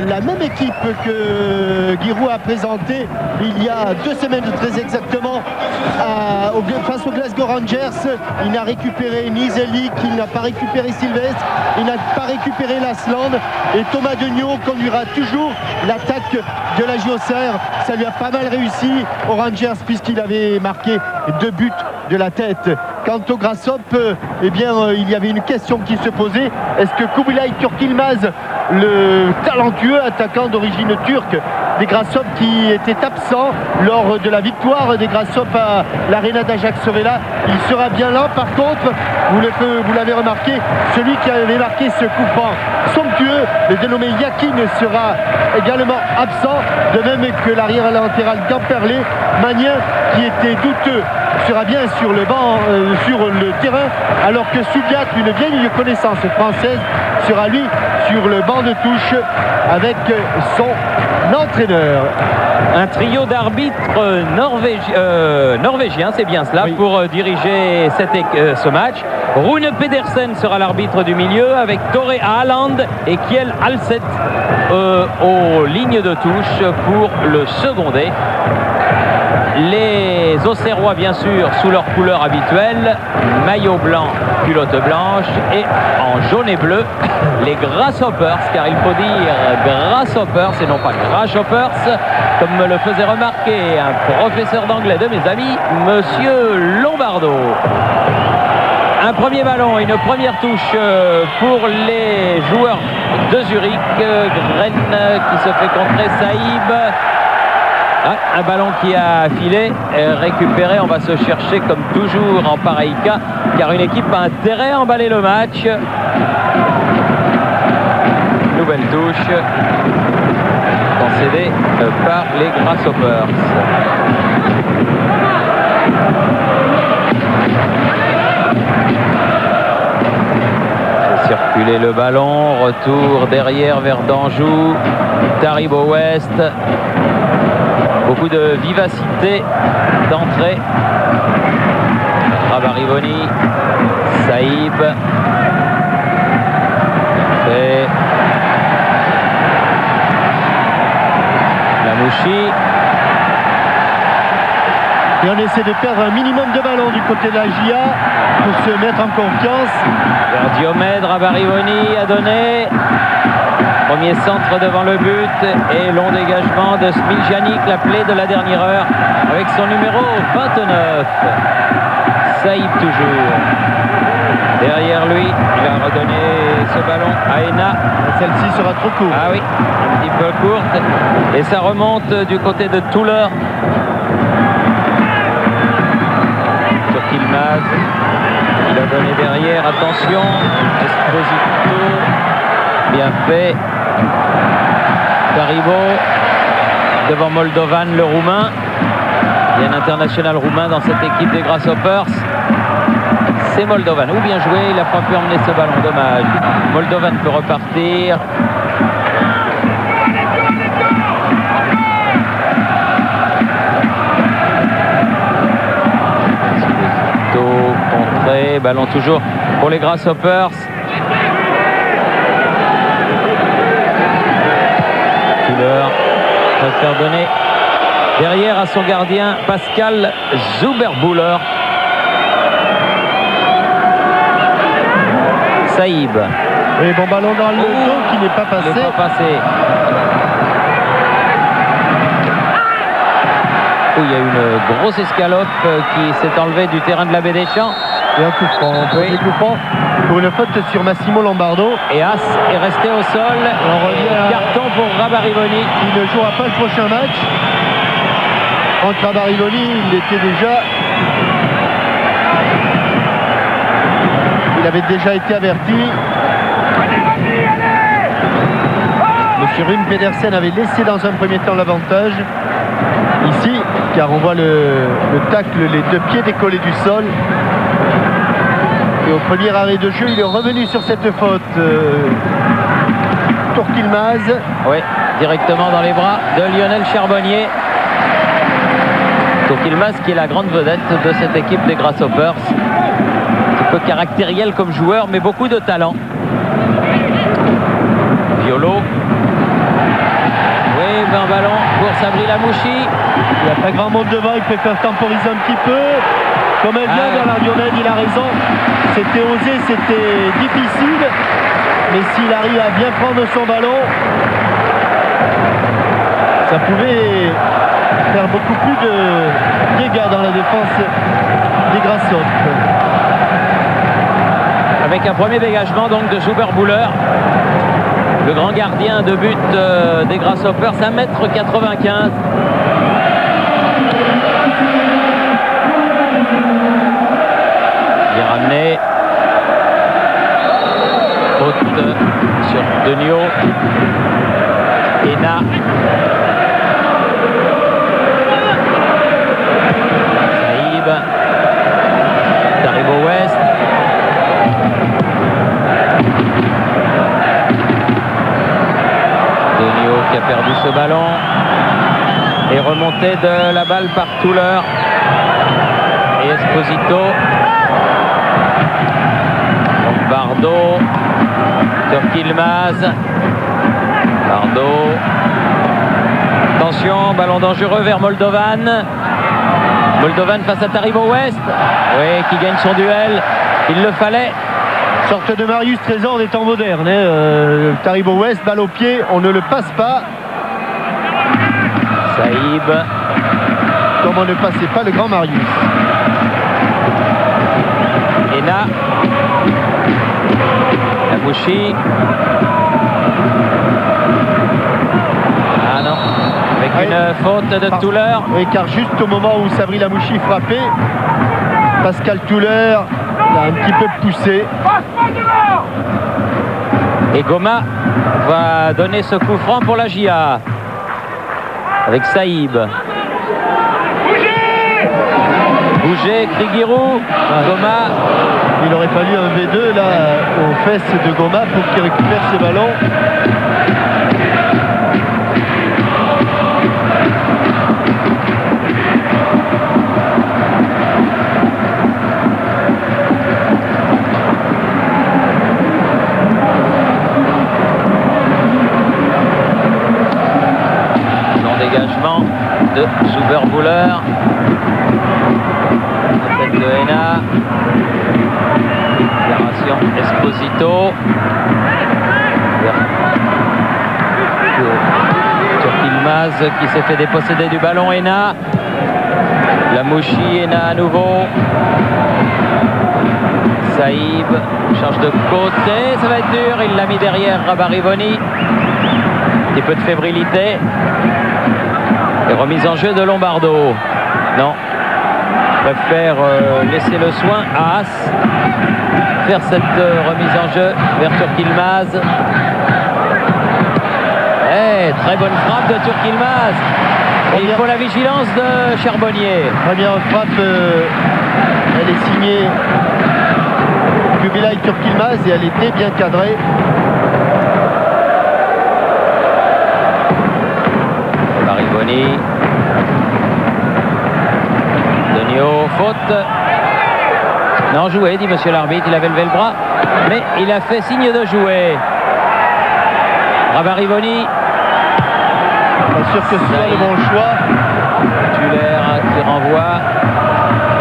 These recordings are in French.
la même équipe que Giroud a présentée il y a 2 semaines très exactement face aux Glasgow Rangers. Il n'a récupéré ni Zelik, il n'a pas récupéré Sylvestre, il n'a pas récupéré Lasland, et Thomas Degnaud conduira toujours l'attaque de la JOCR. Ça lui a pas mal réussi aux Rangers puisqu'il avait marqué 2 buts de la tête. Quant au Grasshoppe, eh bien, il y avait une question qui se posait. Est-ce que Kubilay Turkilmaz, le talentueux attaquant d'origine turque des Grasshoppes qui était absent lors de la victoire des Grasshoppes à l'Arena d'Ajax-Sorella, il sera bien là? Par contre, vous l'avez remarqué, celui qui avait marqué ce coup franc somptueux, le dénommé Yakin, sera également absent, de même que l'arrière latéral Gamperlé. Magnin, qui était douteux, sera bien sur le banc, sur le terrain, alors que Soubiat, une vieille connaissance française, sera lui sur le banc de touche avec son entraîneur. Un trio d'arbitres norvégiens, c'est bien cela, oui, pour diriger ce match. Rune Pedersen sera l'arbitre du milieu avec Tore Haaland et Kjell Alset aux lignes de touche pour le seconder. Les Auxerrois, bien sûr, sous leur couleur habituelle, maillot blanc, culotte blanche, et en jaune et bleu, les Grasshoppers, car il faut dire Grasshoppers et non pas Grasshoppers, comme me le faisait remarquer un professeur d'anglais de mes amis, Monsieur Lombardo. Un premier ballon, une première touche pour les joueurs de Zurich. Gren qui se fait contrer Saïb. Un ballon qui a filé, récupéré. On va se chercher comme toujours en pareil cas, car une équipe a intérêt à emballer le match. Nouvelle touche concédée par les Grasshoppers. Circuler le ballon, retour derrière vers Danjou, Taribo West. Beaucoup de vivacité d'entrée. Rabarivoni, Saïb. Et Lamouchi. Et on essaie de perdre un minimum de ballon du côté de la JA pour se mettre en confiance. Diomède, Rabarivoni a donné. Premier centre devant le but et long dégagement de Smiljanic, la plaie de la dernière heure avec son numéro 29. Saïd toujours. Derrière lui, il a redonné ce ballon à Ena. Celle-ci sera trop courte. Ah oui, un petit peu courte. Et ça remonte du côté de Touleur. Sur Kilmaz. Il a donné derrière, attention. Esposito. Bien fait. Taribo devant Moldovan, le roumain. Il y a un international roumain dans cette équipe des Grasshoppers. C'est Moldovan. Ou bien joué, il n'a pas pu emmener ce ballon, dommage. Moldovan peut repartir. Esposito, contré, ballon toujours pour les Grasshoppers. Faire donner derrière à son gardien Pascal Zuberbuller. Saïb. Et bon ballon dans le dos qui n'est pas passé. Il n'est pas passé. Il y a une grosse escalope qui s'est enlevée du terrain de la Baie des Champs. Et un coup franc, oui, pour une faute sur Massimo Lombardo. Et As est resté au sol. On revient carton pour Rabarivoni. Il ne jouera pas le prochain match. Entre Rabarivoni, il était déjà... Il avait déjà été averti. Monsieur Rune Pedersen avait laissé dans un premier temps l'avantage. Ici, car on voit le tacle, les 2 pieds décollés du sol. Et au premier arrêt de jeu, il est revenu sur cette faute. Turkilmaz. Oui, directement dans les bras de Lionel Charbonnier. Turkilmaz qui est la grande vedette de cette équipe des Grasshoppers. Un peu caractériel comme joueur, mais beaucoup de talent. Violo. Sabri Lamouchi. Il n'y a pas grand monde devant, il préfère temporiser un petit peu. Comme elle vient dans la Diomède, il a raison. C'était osé, c'était difficile. Mais s'il arrive à bien prendre son ballon, ça pouvait faire beaucoup plus de dégâts dans la défense des Grasshoppers. Avec un premier dégagement donc de Zuberbühler, le grand gardien de but des Grasshoppers, 1m95. Il est ramené. Faute sur Denio. Ena. Saïb. Taribo West. Denio qui a perdu ce ballon. Et remontée de la balle par Touler. Et Esposito. Donc Bardot. Turk-Yilmaz. Bardot. Attention, ballon dangereux vers Moldovan. Moldovan face à Taribo West. Oui, qui gagne son duel. Il le fallait. Sorte de Marius Trésor des temps modernes. Taribo West, balle au pied, on ne le passe pas. Saïb. Comme on ne passait pas le grand Marius. Ena. Lamouchi. Ah non. Avec une faute de Touler. Oui, car juste au moment où Sabri Lamouchi frappait, Pascal Touler a un petit peu poussé. Et Goma va donner ce coup franc pour la GIA. Avec Saïb. Bougez, crie Giroud. Goma. Il aurait fallu un V2 là aux fesses de Goma pour qu'il récupère ce ballon. Dégagement de Zuberbühler. La tête de Ena. Opération Esposito. Turk-Yilmaz qui s'est fait déposséder du ballon. Ena. Lamouchi, Ena à nouveau. Saïb change de côté. Ça va être dur. Il l'a mis derrière Rabarivoni. Un petit peu de fébrilité. Et remise en jeu de Lombardo. Non. Préfère laisser le soin à As. Faire cette remise en jeu vers Turk-Yilmaz. Très bonne frappe de Turk-Yilmaz. Et il faut la vigilance de Charbonnier. Première frappe, elle est signée Kubilay Turk-Yilmaz et elle était bien cadrée. Bariboni. Denio, faute. Non, joué, dit monsieur l'arbitre, il avait levé le bras, mais il a fait signe de jouer. Rabarivoni. Pas sûr que ce soit le bon choix. Tuller qui renvoie.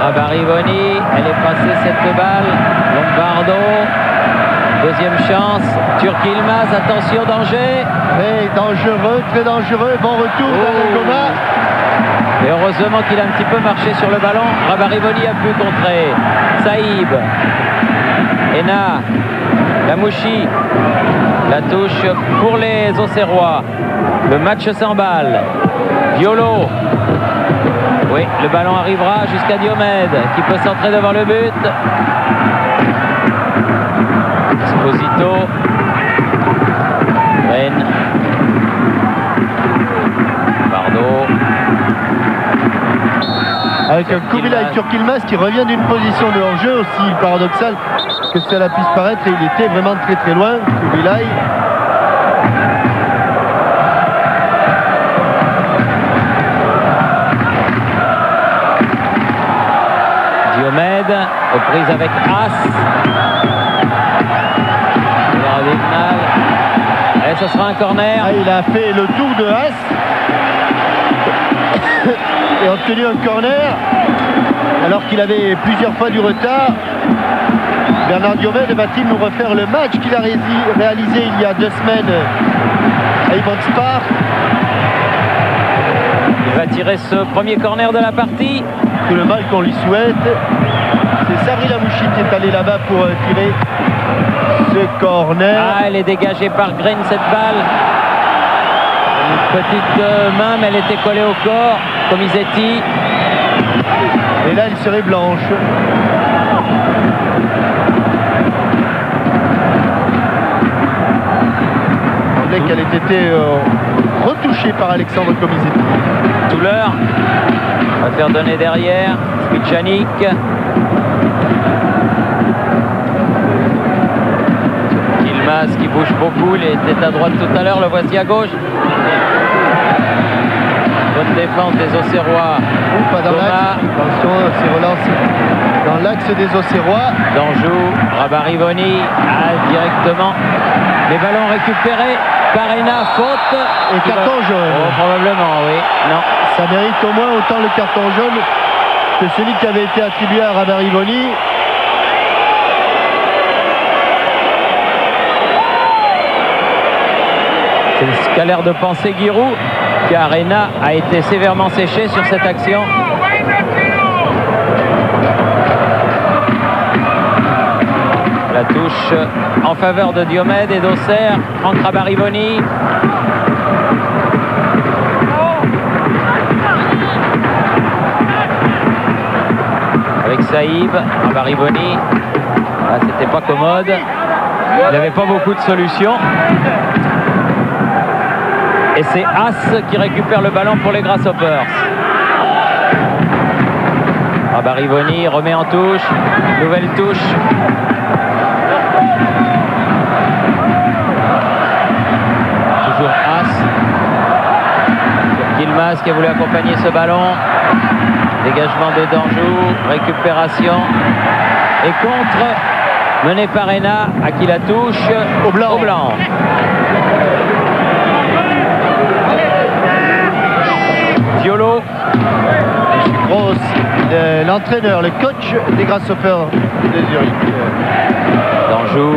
Rabarivoni, elle est passée cette balle. Lombardo. Deuxième chance. Turk-Yilmaz, attention, danger. Et dangereux, très dangereux. Bon retour d'Alain Goma. Et heureusement qu'il a un petit peu marché sur le ballon. Rabarivoni a pu contrer. Saïb. Ena. Lamouchi. La touche pour les Auxerrois. Le match s'emballe. Violo. Oui, le ballon arrivera jusqu'à Diomède qui peut centrer devant le but. Esposito. Rennes. Bardot. Avec un Kubilay Turk-Yilmaz qui revient d'une position de hors-jeu, aussi paradoxal que cela puisse paraître, et il était vraiment très très loin, Kubilay. Diomède, aux prises avec As. Et ce sera un corner. Ah, il a fait le tour de As. et obtenu un corner alors qu'il avait plusieurs fois du retard. Bernard Diomède va-t-il nous refaire le match qu'il a réalisé il y a 2 semaines à Evans Park? Il va tirer ce premier corner de la partie. Tout le mal qu'on lui souhaite. C'est Sabri Lamouchi qui est allé là-bas pour tirer ce corner. Ah, elle est dégagée par Green, cette balle. Une petite main, mais elle était collée au corps, comme Isetti. Et là, elle serait blanche. On dirait qu'elle ait été retouchée par Alexandre Comisetti. Touler va faire donner derrière. Spitchanik. Yilmaz qui bouge beaucoup. Il était à droite tout à l'heure. Le voici à gauche. Bonne défense des Auxerrois. Pas dans l'axe. Attention, c'est relancé dans l'axe des Auxerrois. Danjou, Rabarivoni, directement. Les ballons récupérés. Parena, faute. Et carton jaune. Oh, probablement, oui. Non. Ça mérite au moins autant le carton jaune que celui qui avait été attribué à Rabarivoni. C'est ce qu'a l'air de penser Giroud, car Arena a été sévèrement séché sur cette action. La touche en faveur de Diomède et d'Auxerre. Franck Rabarivoni. Avec Saïb, Rabarivoni. Ah, c'était pas commode. Il n'avait pas beaucoup de solutions. Et c'est As qui récupère le ballon pour les Grasshoppers. Rabarivoni remet en touche. Nouvelle touche. Toujours As. Yilmaz qui a voulu accompagner ce ballon. Dégagement de Danjou. Récupération. Et contre. Mené par Rena, à qui la touche. Au blanc. Au blanc. Diolo. Grosse, l'entraîneur, le coach des Grasshoppers de Zurich. Danjou,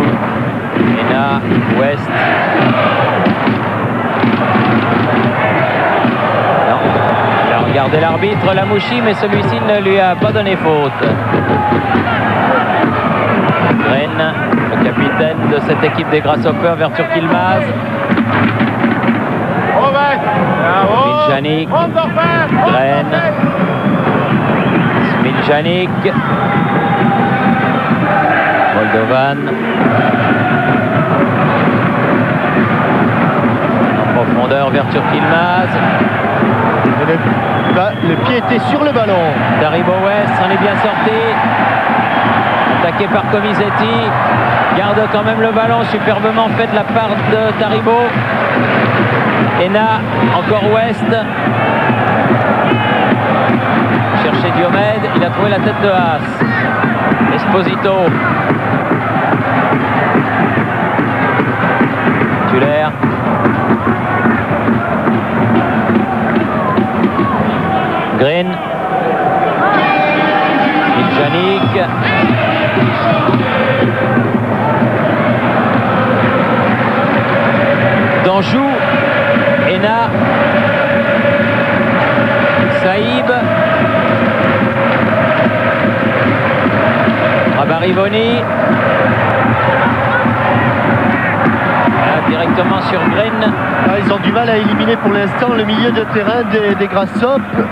Rena, West. Non. Il a regardé l'arbitre, Lamouchi, mais celui-ci ne lui a pas donné faute. Rennes, le capitaine de cette équipe des Grasshoppers vers Turk-Yilmaz. Smiljanik, Gren, Smiljanik, Moldovan. En profondeur vers Turk-Yilmaz. Le pied était sur le ballon. Taribo West s'en est bien sorti. Attaqué par Comisetti. Garde quand même le ballon, superbement fait de la part de Taribo. Ena, encore West. Chercher Diomède, il a trouvé la tête de As. Esposito. Tuller. Green. Miljanik. Danjou. Ena. Saïb. Rabarivoni. Directement sur Green. Ah, ils ont du mal à éliminer pour l'instant le milieu de terrain des Grasshoppers.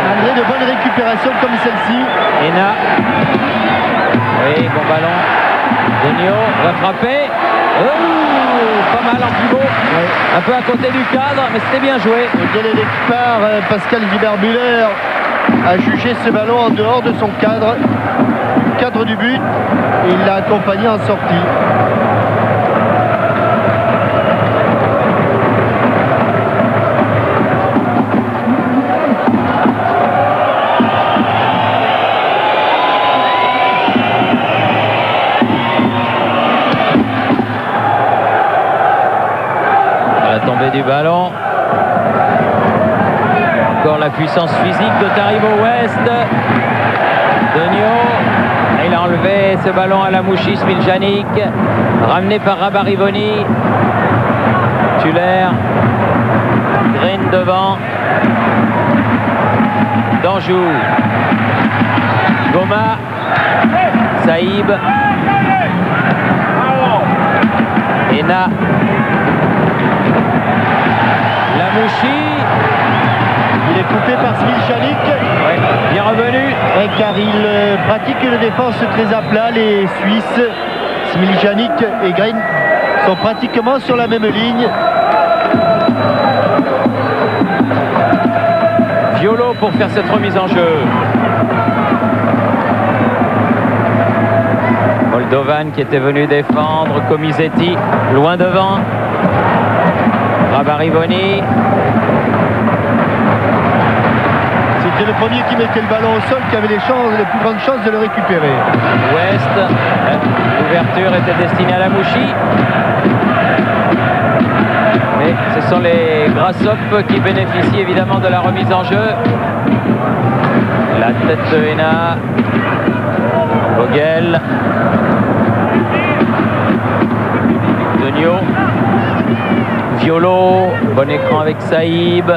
Malgré de bonnes récupérations comme celle-ci. Ena. Oui, bon ballon. Denio va frapper. Oh, pas mal en pivot. Ouais. Un peu à côté du cadre, mais c'était bien joué. Et dès le départ, Pascal Gilbert-Müller a jugé ce ballon en dehors de son cadre du but. Et il l'a accompagné en sortie. Du ballon. Encore la puissance physique de Taribo West. Denio. Il a enlevé ce ballon à la Mouchi, Smiljanic. Ramené par Rabarivoni. Tuller. Green devant. Danjou. Goma. Saïb. Ena. Lamouchi. Il est coupé par Smiljanic. Ouais, bien revenu. Ouais, car il pratique une défense très à plat. Les Suisses, Smiljanic et Green, sont pratiquement sur la même ligne. Violo pour faire cette remise en jeu. Moldovan qui était venu défendre. Comisetti loin devant. Rabarivoni. C'était le premier qui mettait le ballon au sol, qui avait les plus grandes chances de le récupérer. West. L'ouverture était destinée à la Mouchi. Mais ce sont les Grasshoppers qui bénéficient évidemment de la remise en jeu. La tête de Ena. Vogel. Denio. Violo. Bon écran avec Saïb.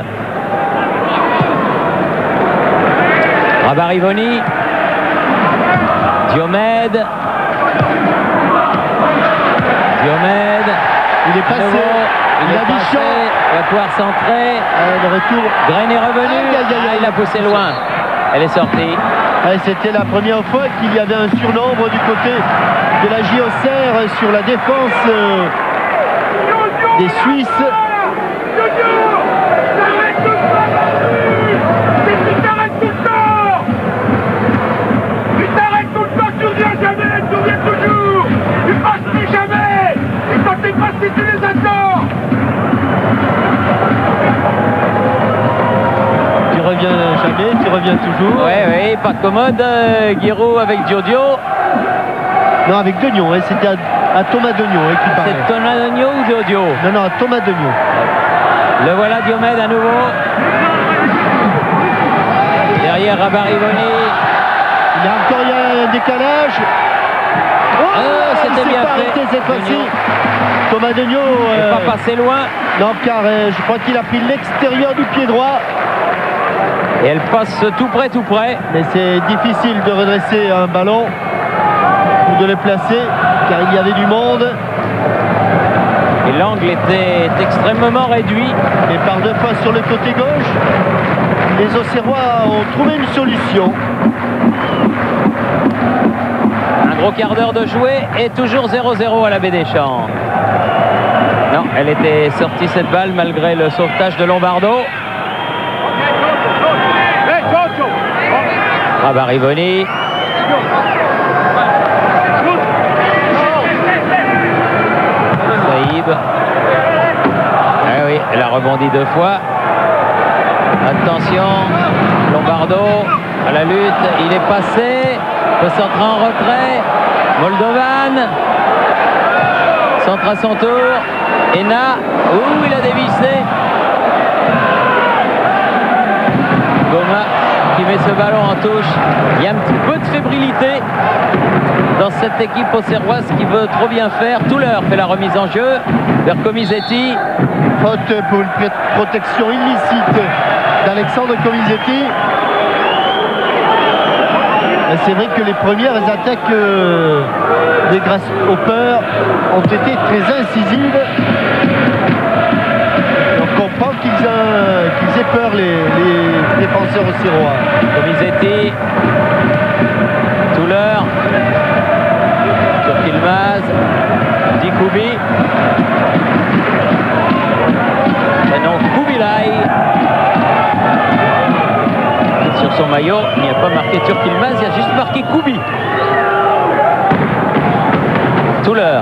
Rabarivoni. Diomède. Diomède. Il est passé. Il a dit chaud. Il va pouvoir centrer. Le retour. Grain est revenu. Il a poussé loin. Elle est sortie. C'était la première fois qu'il y avait un surnombre du côté de la JOCR sur la défense des Suisses. Tu reviens jamais, tu reviens toujours. Oui, pas commode. Guiraud avec Diodio. Non, avec Degnon, c'était à Thomas Degnon qui parlait. C'est Thomas Degnon ou Diodio? Non, à Thomas Degnon. Le voilà Diomède à nouveau. Derrière Rabarivoni. Il y a encore un décalage. C'était bien fait cette fois-ci. Thomas Degnon n'est pas passé loin. Non, car je crois qu'il a pris l'extérieur du pied droit. Et elle passe tout près. Mais c'est difficile de redresser un ballon ou de le placer, car il y avait du monde. Et l'angle était extrêmement réduit. Et par deux fois sur le côté gauche, les Auxerrois ont trouvé une solution. Un gros quart d'heure de jouer et toujours 0-0 à la Baie des Champs. Non, elle était sortie cette balle malgré le sauvetage de Lombardo. Rabarivoni. Saïb. Oui, elle a rebondi deux fois. Attention, Lombardo à la lutte, il est passé. Peut centrer en retrait. Moldovan. Centre à son tour. Ena. Il a dévissé. Goma qui met ce ballon en touche. Il y a un petit peu de fébrilité dans cette équipe auxerroise qui veut trop bien faire. Touler fait la remise en jeu vers Comisetti. Faute pour une protection illicite d'Alexandre Comisetti. C'est vrai que les premières attaques des Grasshoppers ont été très incisives. On comprend qu'ils aient peur, les défenseurs auxerrois. Comisetti, Touler, Turkilmaz, Dikoubi, maintenant Koubilay. Sur son maillot, il n'y a pas marqué Turkilmaz, il y a juste marqué Koubi. Touler.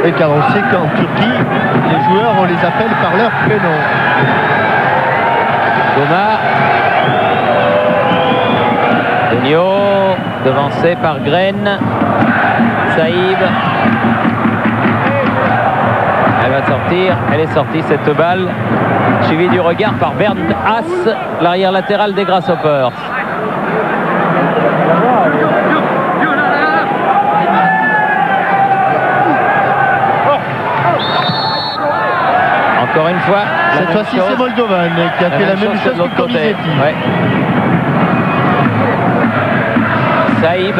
Et car on sait qu'en Turquie, les joueurs, on les appelle par leur prénom. Goma. Denio, devancé par Graine. Saïb. Elle va sortir. Elle est sortie cette balle, suivie du regard par Bernd Haas, l'arrière latéral des Grasshoppers. Encore une fois, cette fois-ci c'est Moldovan qui a fait la même chose que Comisetti. Ouais. Saïb.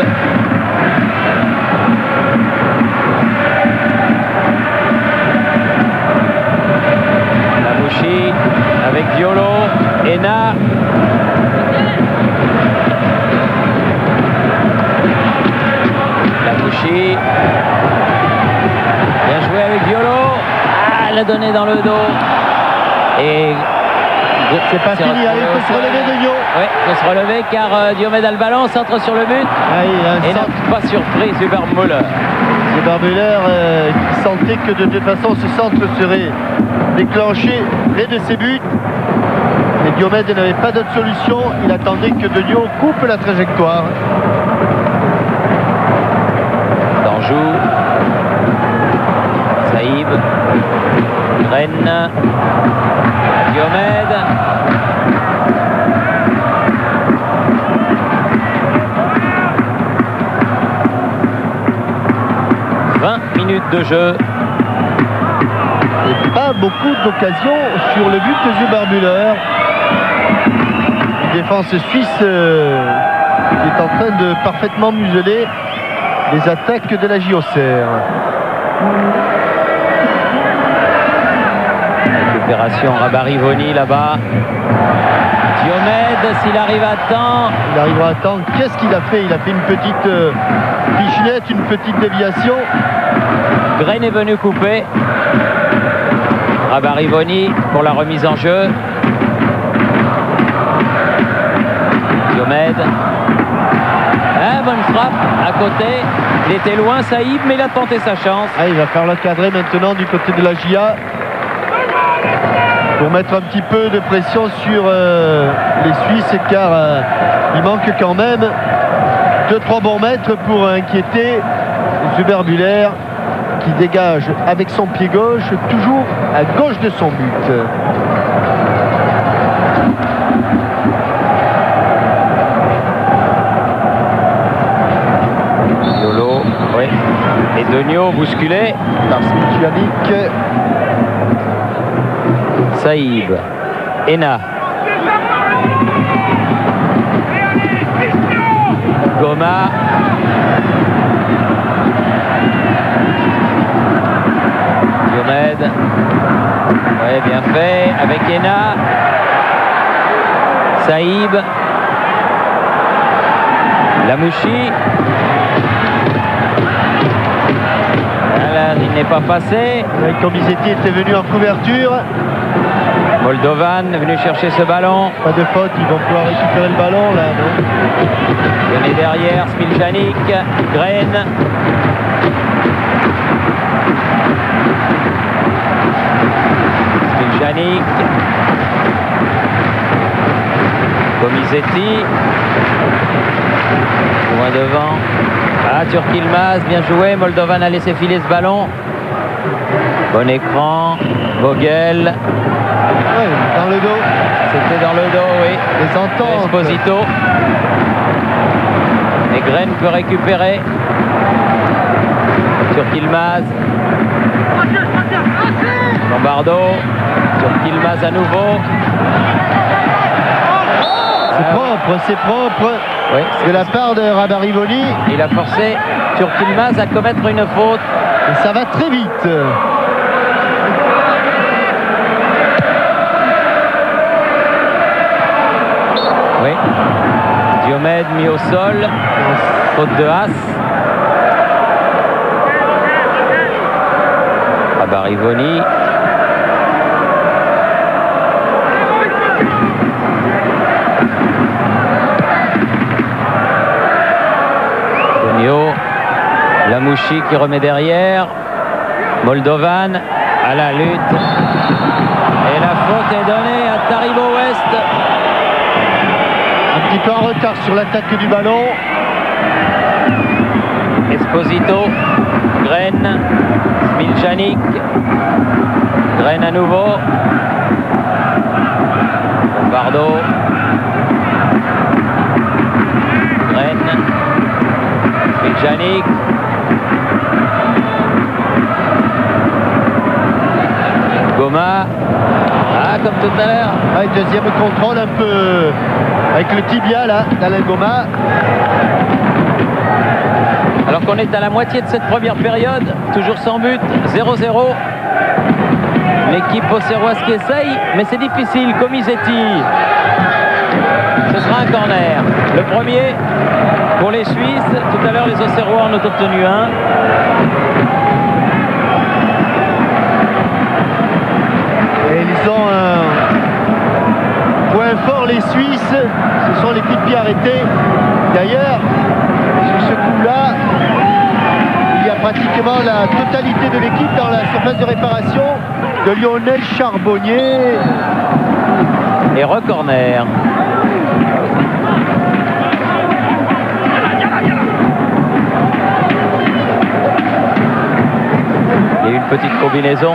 Lamouchi avec Diolo. Ena. Lamouchi. Bien joué avec Diolo. Ah, elle a donné dans le dos. Et c'est pas fini, il faut se relever de Nyon. Oui, il faut se relever car Diomède a le ballon, centre sur le but. Et n'a pas surpris Zuber Müller. Zuber Müller qui sentait que de toute façon ce centre serait déclenché près de ses buts. Mais Diomède n'avait pas d'autre solution, il attendait que De Nyon coupe la trajectoire. Danjou. Saïb. Rennes. Diomède. De jeu. Et pas beaucoup d'occasions sur le but de Zuber Müller. Une défense suisse qui est en train de parfaitement museler les attaques de la JOCR. Récupération Rabarivoni là-bas. Diomède, s'il arrive à temps. Il arrivera à temps. Qu'est-ce qu'il a fait? Il a fait une petite pichenette, une petite déviation. Graine est venu couper. Rabarivoni pour la remise en jeu. Diomède. Ah, bonne frappe à côté. Il était loin, Saïb, mais il a tenté sa chance. Ah, il va faire le cadré maintenant du côté de la GIA pour mettre un petit peu de pression sur les Suisses, car il manque quand même 2-3 bons mètres pour inquiéter Zuber Müller, qui dégage avec son pied gauche, toujours à gauche de son but. Diolo, oui. Et Denio bousculé par Smiljanik. Saïb. Ena. Goma. Diomède. Ouais, bien fait. Avec Ena. Saïb. Lamouchi. Voilà, il n'est pas passé. Comisetti était venu en couverture. Moldovan est venu chercher ce ballon. Pas de faute, ils vont pouvoir récupérer le ballon là, non? Donné derrière, Smiljanik, Graine. Smiljanik. Comisetti. Loin devant. Ah, Turk-Yilmaz, bien joué. Moldovan a laissé filer ce ballon. Bon écran. Vogel. Ouais, dans le dos. C'était dans le dos, oui. Les ententes. Esposito. Et Graine peut récupérer. Turk-Yilmaz. Lombardo. Turk-Yilmaz à nouveau. C'est propre, c'est propre. Oui, de la part de Rabarivoni. Il a forcé Turk-Yilmaz à commettre une faute. Et ça va très vite. Oui. Diomède mis au sol. Faute de Haas. Rabarivoni. Lamouchi qui remet derrière. Moldovan à la lutte. Et la faute est donnée à Taribo West. Un petit peu en retard sur l'attaque du ballon. Et Esposito, Graine, Smiljanic, Graine à nouveau, Lombardo, Graine, Smiljanic, Goma, comme tout à l'heure. Ouais, deuxième contrôle un peu avec le tibia là, d'Alain Goma. Alors qu'on est à la moitié de cette première période, toujours sans but, 0-0. L'équipe auxerroise qui essaye, mais c'est difficile. Comisetti, ce sera un corner. Le premier pour les Suisses. Tout à l'heure, les Auxerrois en ont obtenu un. Et ils ont un point fort, les Suisses. Ce sont les coups de pied arrêtés. D'ailleurs, sur ce coup-là, il y a pratiquement la totalité de l'équipe dans la surface de réparation de Lionel Charbonnier. Et re-corner. Il y a eu une petite combinaison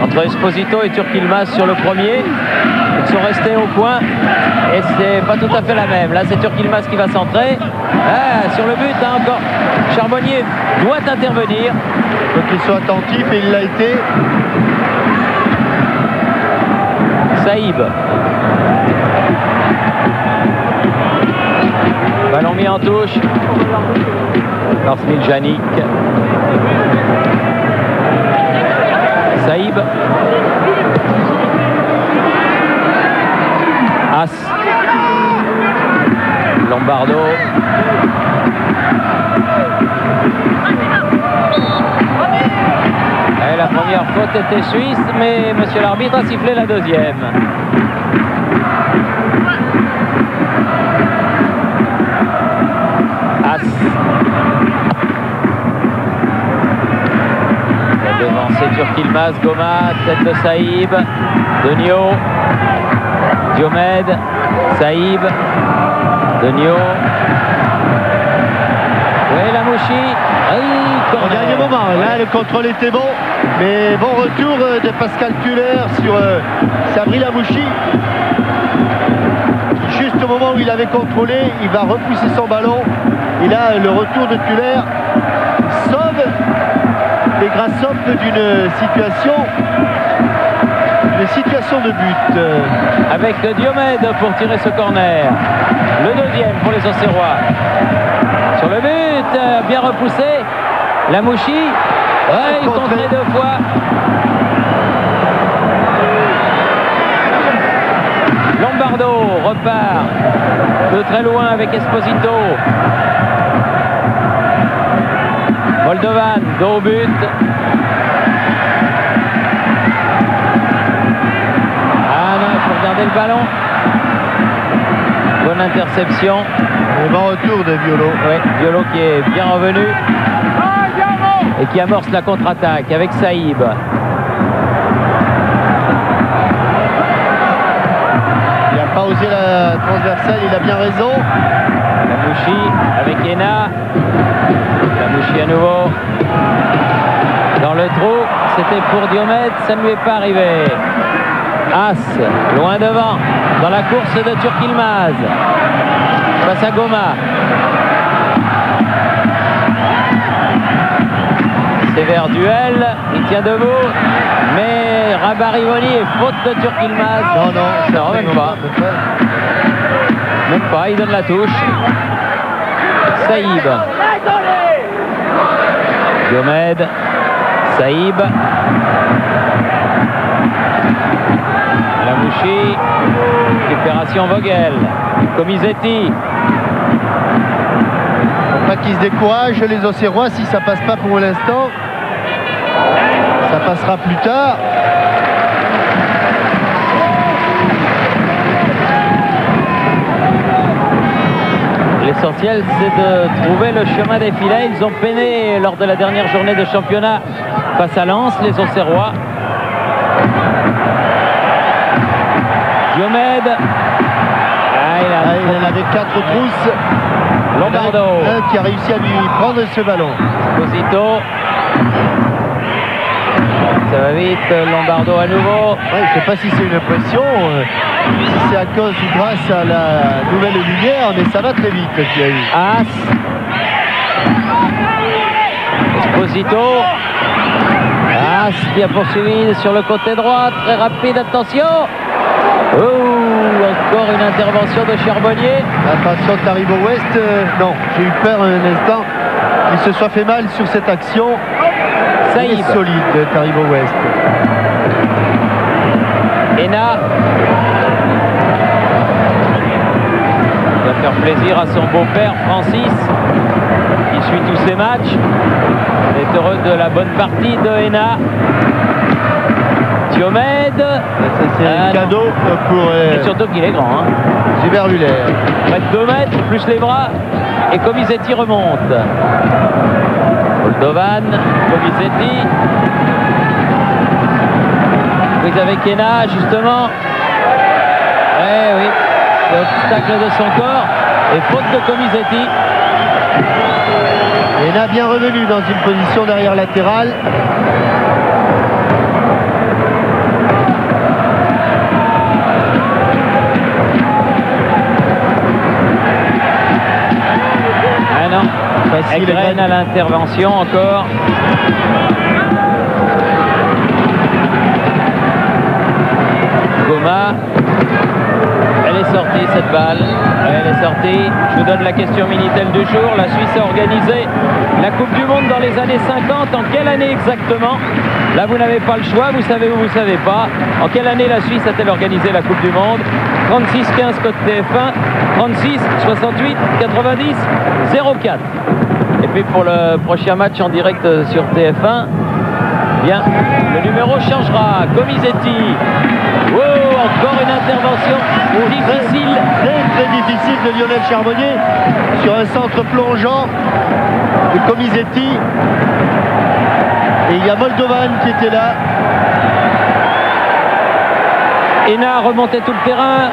entre Esposito et Turquilmas sur le premier. Ils sont restés au point et c'est pas tout à fait la même. Là, c'est Turquilmas qui va centrer. Ah, sur le but, hein, encore. Charbonnier doit intervenir. Donc ils sont attentifs et il l'a été. Saïb. Ballon mis en touche par Smiljanic. Saïb. As. Lombardo. Et la première faute était suisse, mais monsieur l'arbitre a sifflé la deuxième. As. Devant c'est Turquilmas, Goma, tête de Saïb, Denio, Diomède, Saïb, Denio. Oui, Lamouchi. Au dernier moment, là le contrôle était bon, mais bon retour de Pascal Tuller sur Sabri Lamouchi. Juste au moment où il avait contrôlé, il va repousser son ballon. Et là, le retour de Tuller sauve les Grasshoppers d'une situation de but. Avec Diomède pour tirer ce corner. Le deuxième pour les Auxerrois. Sur le but, bien repoussé. Lamouchi, ouais, il contrait deux fois. Lombardo repart de très loin avec Esposito. Moldovan, dos au but. Ah non, il faut regarder le ballon. Bonne interception. Et bon retour de Violo. Oui, Violo qui est bien revenu et qui amorce la contre-attaque avec Saïb. Il n'a pas osé la transversale, il a bien raison. Lamouchi avec Ena. Lamouchi à nouveau. Dans le trou, c'était pour Diomède, ça ne lui est pas arrivé. As, loin devant, dans la course de Turquilmas. Face à Goma. Sévère duel, il tient debout, mais Rabarivoni est faute de Turquilmas. Non, même pas. Même pas, il donne la touche. Saïb. Diomède. Saïb. Lamouchi. Récupération Vogel. Comisetti. Faut pas qu'ils se découragent les Auxerrois si ça passe pas pour l'instant. Ça passera plus tard. L'essentiel, c'est de trouver le chemin des filets. Ils ont peiné lors de la dernière journée de championnat face à Lens, les Auxerrois. Diomède. Il en avait 4 trousses. Lombardo. Un qui a réussi à lui prendre ce ballon. Esposito. Ça va vite, Lombardo à nouveau. Ouais, je ne sais pas si c'est une pression, si c'est à cause ou grâce à la nouvelle lumière, mais ça va très vite, Thierry. As. Esposito. As qui a poursuivi sur le côté droit, très rapide, attention. Oh, encore une intervention de Charbonnier. Attention, Taribo West, non, j'ai eu peur un instant qu'il se soit fait mal sur cette action. Il Saïb. est solide, Taribo West. Ena. Il va faire plaisir à son beau-père Francis, qui suit tous ses matchs. Il est heureux de la bonne partie de Ena. Diomède. C'est un cadeau pour Et surtout qu'il est grand. Hein. Gilbert Muller. Près de 2 mètres, plus les bras. Et Comisetti remonte. Moldovan, Comisetti. Prise avec Ena, justement. Oui. L'obstacle de son corps. Et faute de Comisetti. Ena bien revenu dans une position derrière latérale. Ah non, Egren à l'intervention encore. Goma. Elle est sortie cette balle. Elle est sortie. Je vous donne la question Minitel du jour. La Suisse a organisé la Coupe du Monde dans les années 50. En quelle année exactement? Là, vous n'avez pas le choix. Vous savez ou vous ne savez pas. En quelle année la Suisse a-t-elle organisé la Coupe du Monde? 36-15 code TF1. 36, 68, 90, 04. Et puis pour le prochain match en direct sur TF1, bien, le numéro changera. Comisetti. Wow, encore une intervention difficile. Très difficile de Lionel Charbonnier sur un centre plongeant de Comisetti. Et il y a Moldovan qui était là. Ena remontait tout le terrain.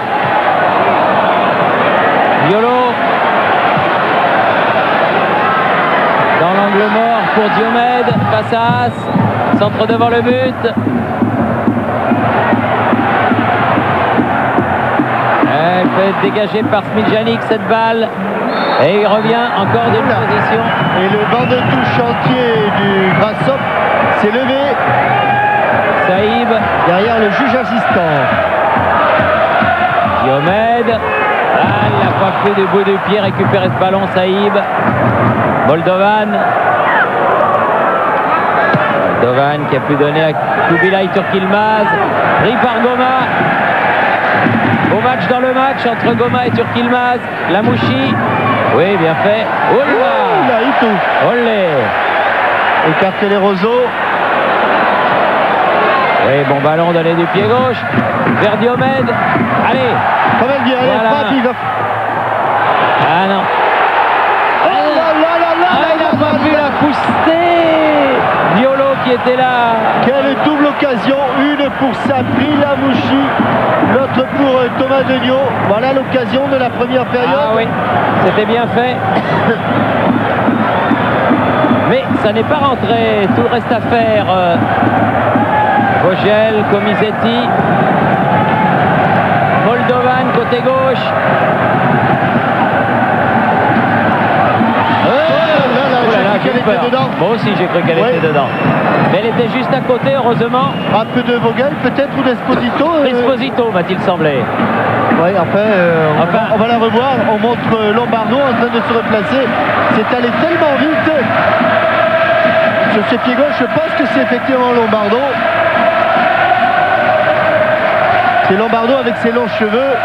Violo. Dans l'angle mort pour Diomède. Face à As. Centre devant le but. Elle peut être dégagée par Smiljanik cette balle. Et il revient encore d'une position. Et le banc de touche entier du Grassop s'est levé. Saïb. Derrière le juge assistant. Diomède. Ah, il n'a pas pu du bout du pied récupérer ce ballon, Saïb. Moldovan. Moldovan qui a pu donner à Kubilay Turkilmaz. Pris par Goma. Au match dans le match entre Goma et Turkilmaz. Lamouchi. Oui, bien fait. Oula, Ito. Olé. Écarter les roseaux. Oui, bon ballon donné du pied gauche. Vers Diomède. Allez. Comme elle vient, Voilà. frappe, il va... Ah non. Il n'a pas vu la pousser. Violo qui était là. Quelle double occasion, une pour Sapri Lamouchi, l'autre pour Thomas Degnaud. Voilà l'occasion de la première période. Ah oui, c'était bien fait. Mais ça n'est pas rentré, tout reste à faire. Vogel, Comisetti, Moldovan côté gauche. J'ai cru qu'elle était dedans. Moi aussi j'ai cru qu'elle était dedans. Mais elle était juste à côté, heureusement. Un peu de Vogel peut-être ou d'Esposito. Esposito m'a-t-il semblé. Oui, enfin, on va la revoir. On montre Lombardo en train de se replacer. C'est allé tellement vite. Sur ses pieds gauche, je pense que c'est effectivement Lombardo. C'est Lombardo avec ses longs cheveux.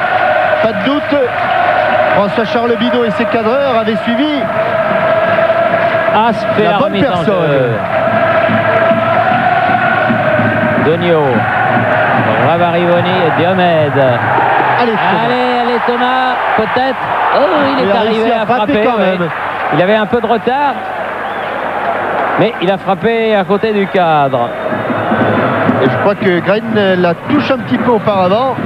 Pas de doute. François-Charles Bidot et ses cadreurs avaient suivi. As fait la bonne remise en personne. jeu. Degnaud. Ravarivoni et Diomède. Allez, Thomas, peut-être. Oh, il est arrivé à frapper quand même. Il avait un peu de retard. Mais il a frappé à côté du cadre. Et je crois que Grain la touche un petit peu auparavant.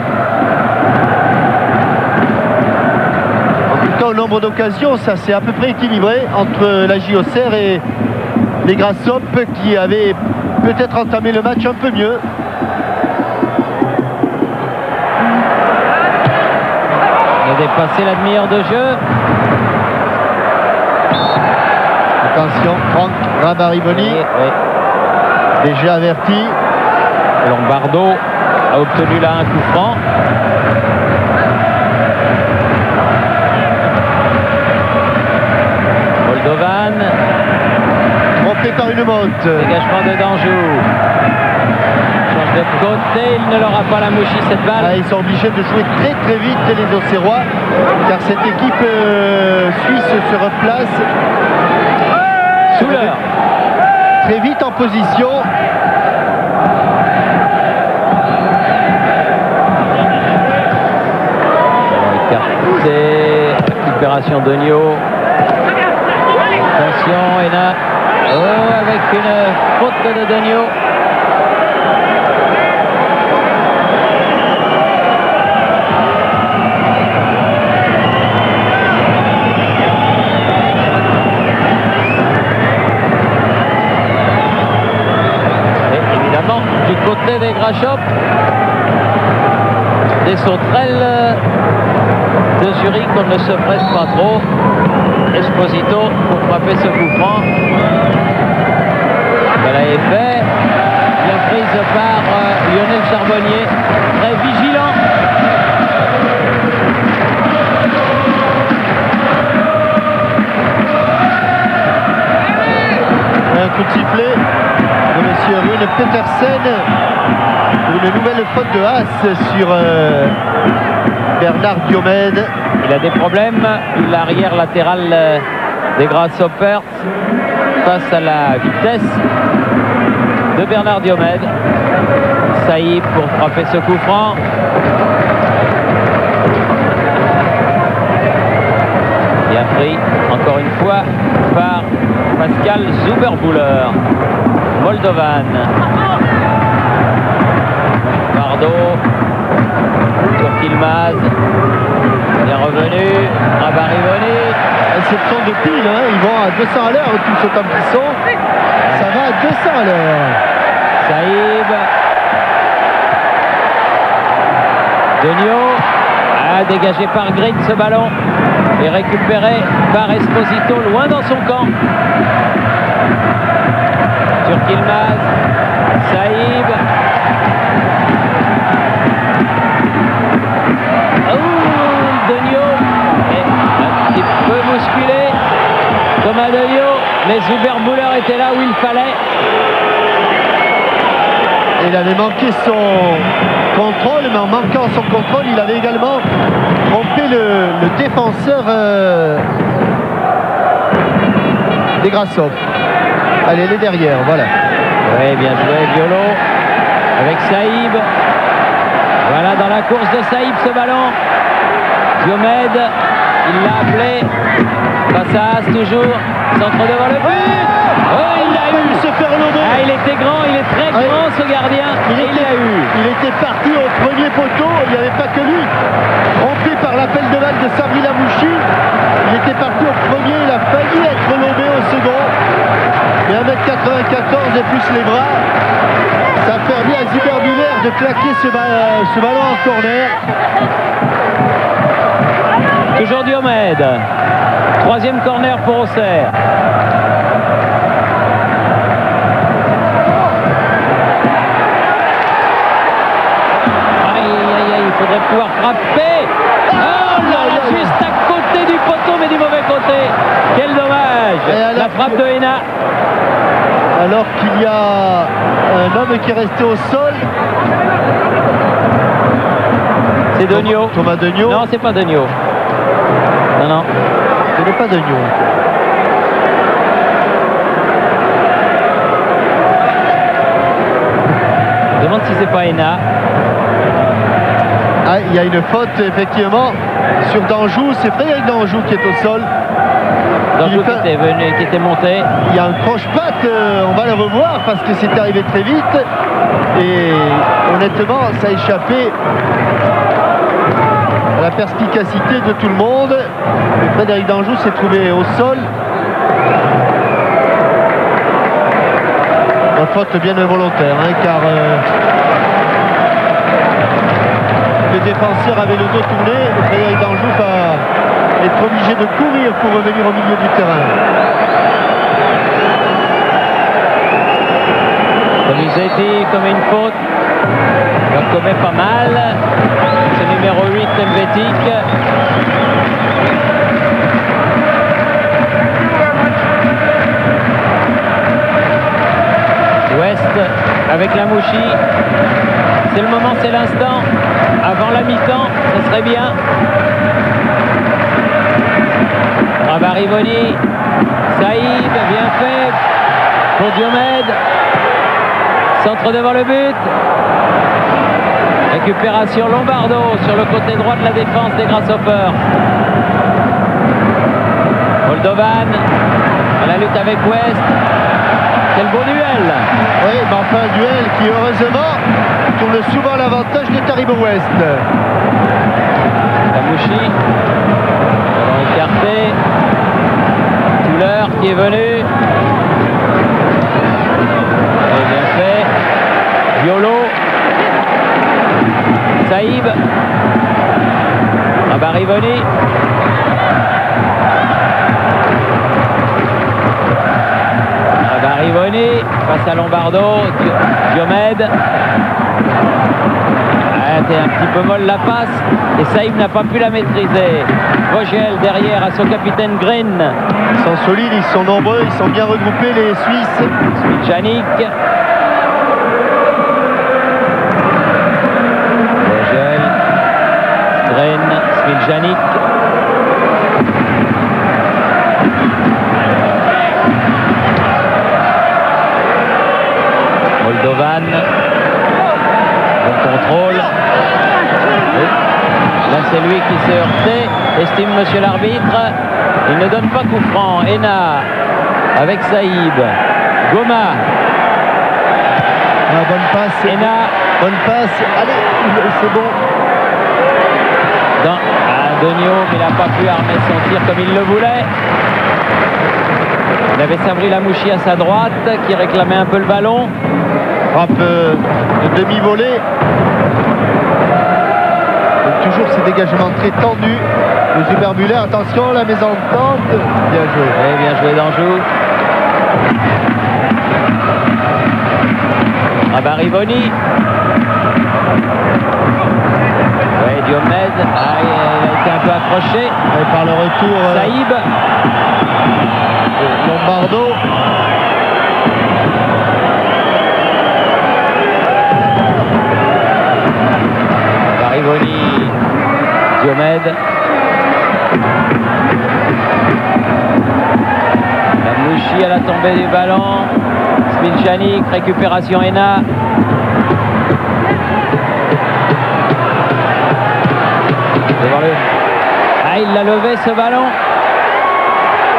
tout cas, au nombre d'occasions, ça s'est à peu près équilibré entre la JOCR et les Grasshoppes qui avaient peut-être entamé le match un peu mieux. Il a dépassé la demi-heure de jeu. Attention, Franck Rabariboni, Oui. déjà averti. Lombardo a obtenu là un coup franc. Moldovan. Trompé par une motte. Dégagement de Danjou. Change de côté, il ne l'aura pas la mouchie cette balle. Ils sont obligés de jouer très très vite les Auxerrois car cette équipe suisse se replace. Souler. Très vite en position. Écarté. Récupération de Nio. Attention, Hénin. Oh, avec une faute de Donio. Et évidemment, du côté des Grasshoppes, des sauterelles de Zurich, on ne se presse pas trop. Esposito pour frapper ce coup franc. Elle a fait. Bien prise par Lionel Charbonnier. Très vigilant. Un coup de sifflet de monsieur Rune Petersen pour une nouvelle faute de Haas sur Bernard Diomède. Il a des problèmes. L'arrière latéral des Grasshoppers face à la vitesse de Bernard Diomède. Saïb pour frapper ce coup franc. Bien pris encore une fois par Pascal Zuberbuller. Moldovan. Bardo. Turkilmaz. Bien revenu. Rabariboni. C'est le son de pile, hein. Ils vont à 200 à l'heure, tous autant qu'ils sont. Ça va à 200 à l'heure. Saïb. Denio a dégagé par Green ce ballon et récupéré par Esposito loin dans son camp. Turkilmaz. Saïb. Denio est un petit peu bousculé Thomas Denio, mais Zuberbuller était là où il fallait. Il avait manqué son contrôle, mais en manquant son contrôle, il avait également trompé le défenseur des Grasshoppes. Allez, les derrière, voilà. Oui, bien joué, Violo avec Saïb. Voilà, dans la course de Saïb, ce ballon. Diomède, il l'a appelé. Face à As, toujours. Centre devant le but. Oh, il l'a eu. Se faire lober. Ah, il était grand, il est très grand, ce gardien. Il l'a eu. Il était parti au premier poteau. Il n'y avait pas que lui. Trompé par l'appel de balle de Sabri Lamouchi. Il était parti au premier. Il a failli être lobé au second. Mais 1m94 et plus les bras. Ça a permis à Zuberbuller de claquer ce ballon en corner. Toujours Diomède. Troisième corner pour Auxerre. Aïe, aïe, aïe, il faudrait pouvoir frapper. Oh là, juste à côté du poteau, mais du mauvais côté. Quel dommage. La frappe de Hénin. Alors qu'il y a un homme qui est resté au sol. C'est Denio. Thomas Denio. Non, c'est pas Denio. Non, non. Ce n'est pas Denio. Je demande si c'est pas Hénin. Ah, il y a une faute effectivement sur Danjou. C'est Frédéric Danjou qui est au sol. Danjou qui était monté. Il y a un croche-patte, on va le revoir parce que c'est arrivé très vite. Et honnêtement, ça a échappé la perspicacité de tout le monde. Et Frédéric Danjou s'est trouvé au sol. Une faute bien involontaire, hein, car le défenseur avait le dos tourné et Frédéric Danjou va être obligé de courir pour revenir au milieu du terrain. Donizetti commet une faute. Il en commet pas mal. C'est numéro 8, Helvétique. West avec la Mouchi. C'est le moment, c'est l'instant. Avant la mi-temps, ce serait bien. Rabarivoni. Saïd, bien fait pour Diomède. Centre devant le but. Récupération Lombardo sur le côté droit de la défense des Grasshoppers. Moldovan à la lutte avec West. Quel beau duel. Oui, mais enfin un duel qui heureusement tourne souvent l'avantage des Caribou West. Tamouchi. Écarté. Touleur qui est venu. Et bien fait. Violo. Saïb. Rabarivoni. Rabarivoni face à Lombardo. Diomède. C'était un petit peu molle la passe et Saïb n'a pas pu la maîtriser. Vogel derrière à son capitaine Green. Ils sont solides, ils sont nombreux, ils sont bien regroupés les Suisses. Smiljanik. Vogel. Green. Smiljanik. Moldovan. Bon contrôle. Là c'est lui qui s'est heurté, estime monsieur l'arbitre. Il ne donne pas coup franc. Ena avec Saïb. Goma. Ah, bonne passe. Ena. Bonne passe. Allez, c'est bon. Donio, mais il n'a pas pu armer son tir comme il le voulait. Il avait Sabri Lamouchi à sa droite qui réclamait un peu le ballon. Frappe de demi-volée. Toujours ces dégagements très tendus. Le Hubert Muller, attention, la mésentente. Bien joué. Oui, bien joué d'Anjou. Rabarivoni. Oui, Diomède. Il a été un peu accroché. Et par le retour. Saïb. Lombardo. Rabarivoni. Diomède. La Mouchi à la tombée du ballon. Smiljanik, récupération Ena. Devant le... Ah, il l'a levé ce ballon.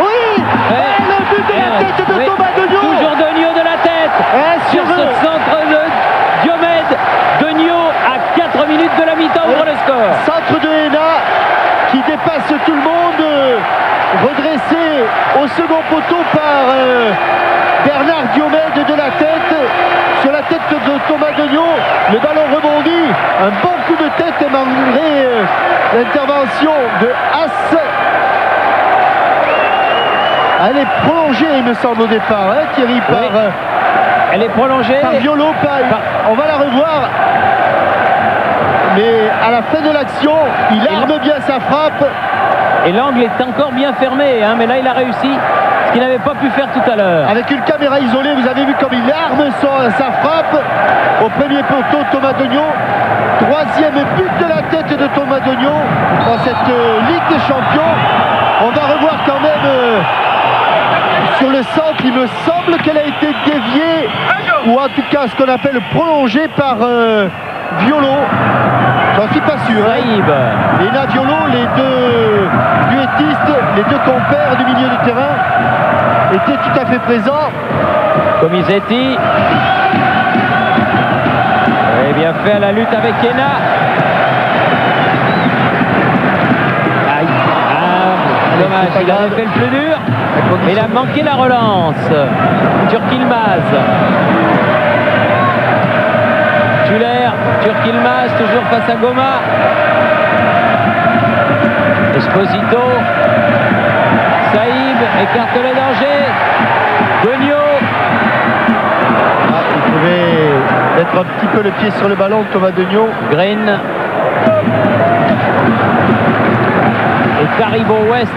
Oui, le but de la tête de Thomas Degnaud. Toujours Degnaud de la tête. Sur ce centre de Diomède. Degnaud à 4 minutes de la mi-temps ouvre le score. Centre de Ena qui dépasse tout le monde, redressé au second poteau par Bernard Diomède de la tête, sur la tête de Thomas Degnaud. Le ballon rebondit, un bon coup de tête malgré l'intervention de Haas. Elle est prolongée, il me semble, au départ, hein, Thierry, par, oui. Elle est prolongée par Violo. On va la revoir. Mais à la fin de l'action, il arme bien sa frappe. Et l'angle est encore bien fermé, hein, mais là il a réussi, ce qu'il n'avait pas pu faire tout à l'heure. Avec une caméra isolée, vous avez vu comme il arme sa frappe. Au premier poteau, Thomas Degnaud. Troisième but de la tête de Thomas Degnaud dans cette Ligue des Champions. On va revoir quand même sur le centre, il me semble qu'elle a été déviée, ou en tout cas ce qu'on appelle prolongée par Violo. J'en suis pas sûr. Saïb. Et là, Violo, les deux duettistes, les deux compères du milieu de terrain étaient tout à fait présents. Comisetti. Et bien fait à la lutte avec Ena. Dommage, il a fait le plus dur. Mais il a manqué la relance. Turk-Yilmaz. Tuller, Turk-Yilmaz, toujours face à Goma. Esposito. Saïb écarte le danger. Degnaud. Il pouvait mettre un petit peu le pied sur le ballon, Thomas Degnaud. Green. Et Taribo West,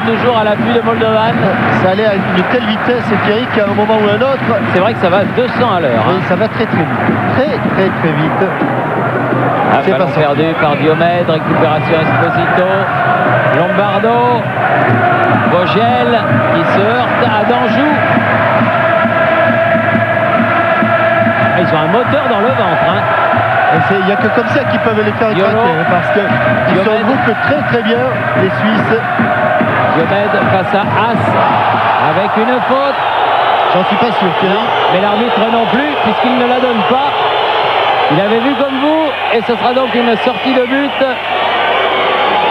toujours à l'appui de Moldovan. Ça allait à une telle vitesse, Thierry, qu'à un moment ou un autre... C'est vrai que ça va 200 à l'heure. Oui, ça va très vite. Très vite. Ballon perdu par Diomède, récupération Esposito. Lombardo. Vogel qui se heurte à Danjou. Ils ont un moteur dans le ventre. Hein. Il n'y a que comme ça qu'ils peuvent les faire craquer, parce qu'ils se regroupent très bien, les Suisses. Diomède face à As, avec une faute. J'en suis pas sûr, Thierry. Mais l'arbitre non plus, puisqu'il ne la donne pas. Il avait vu comme vous, et ce sera donc une sortie de but.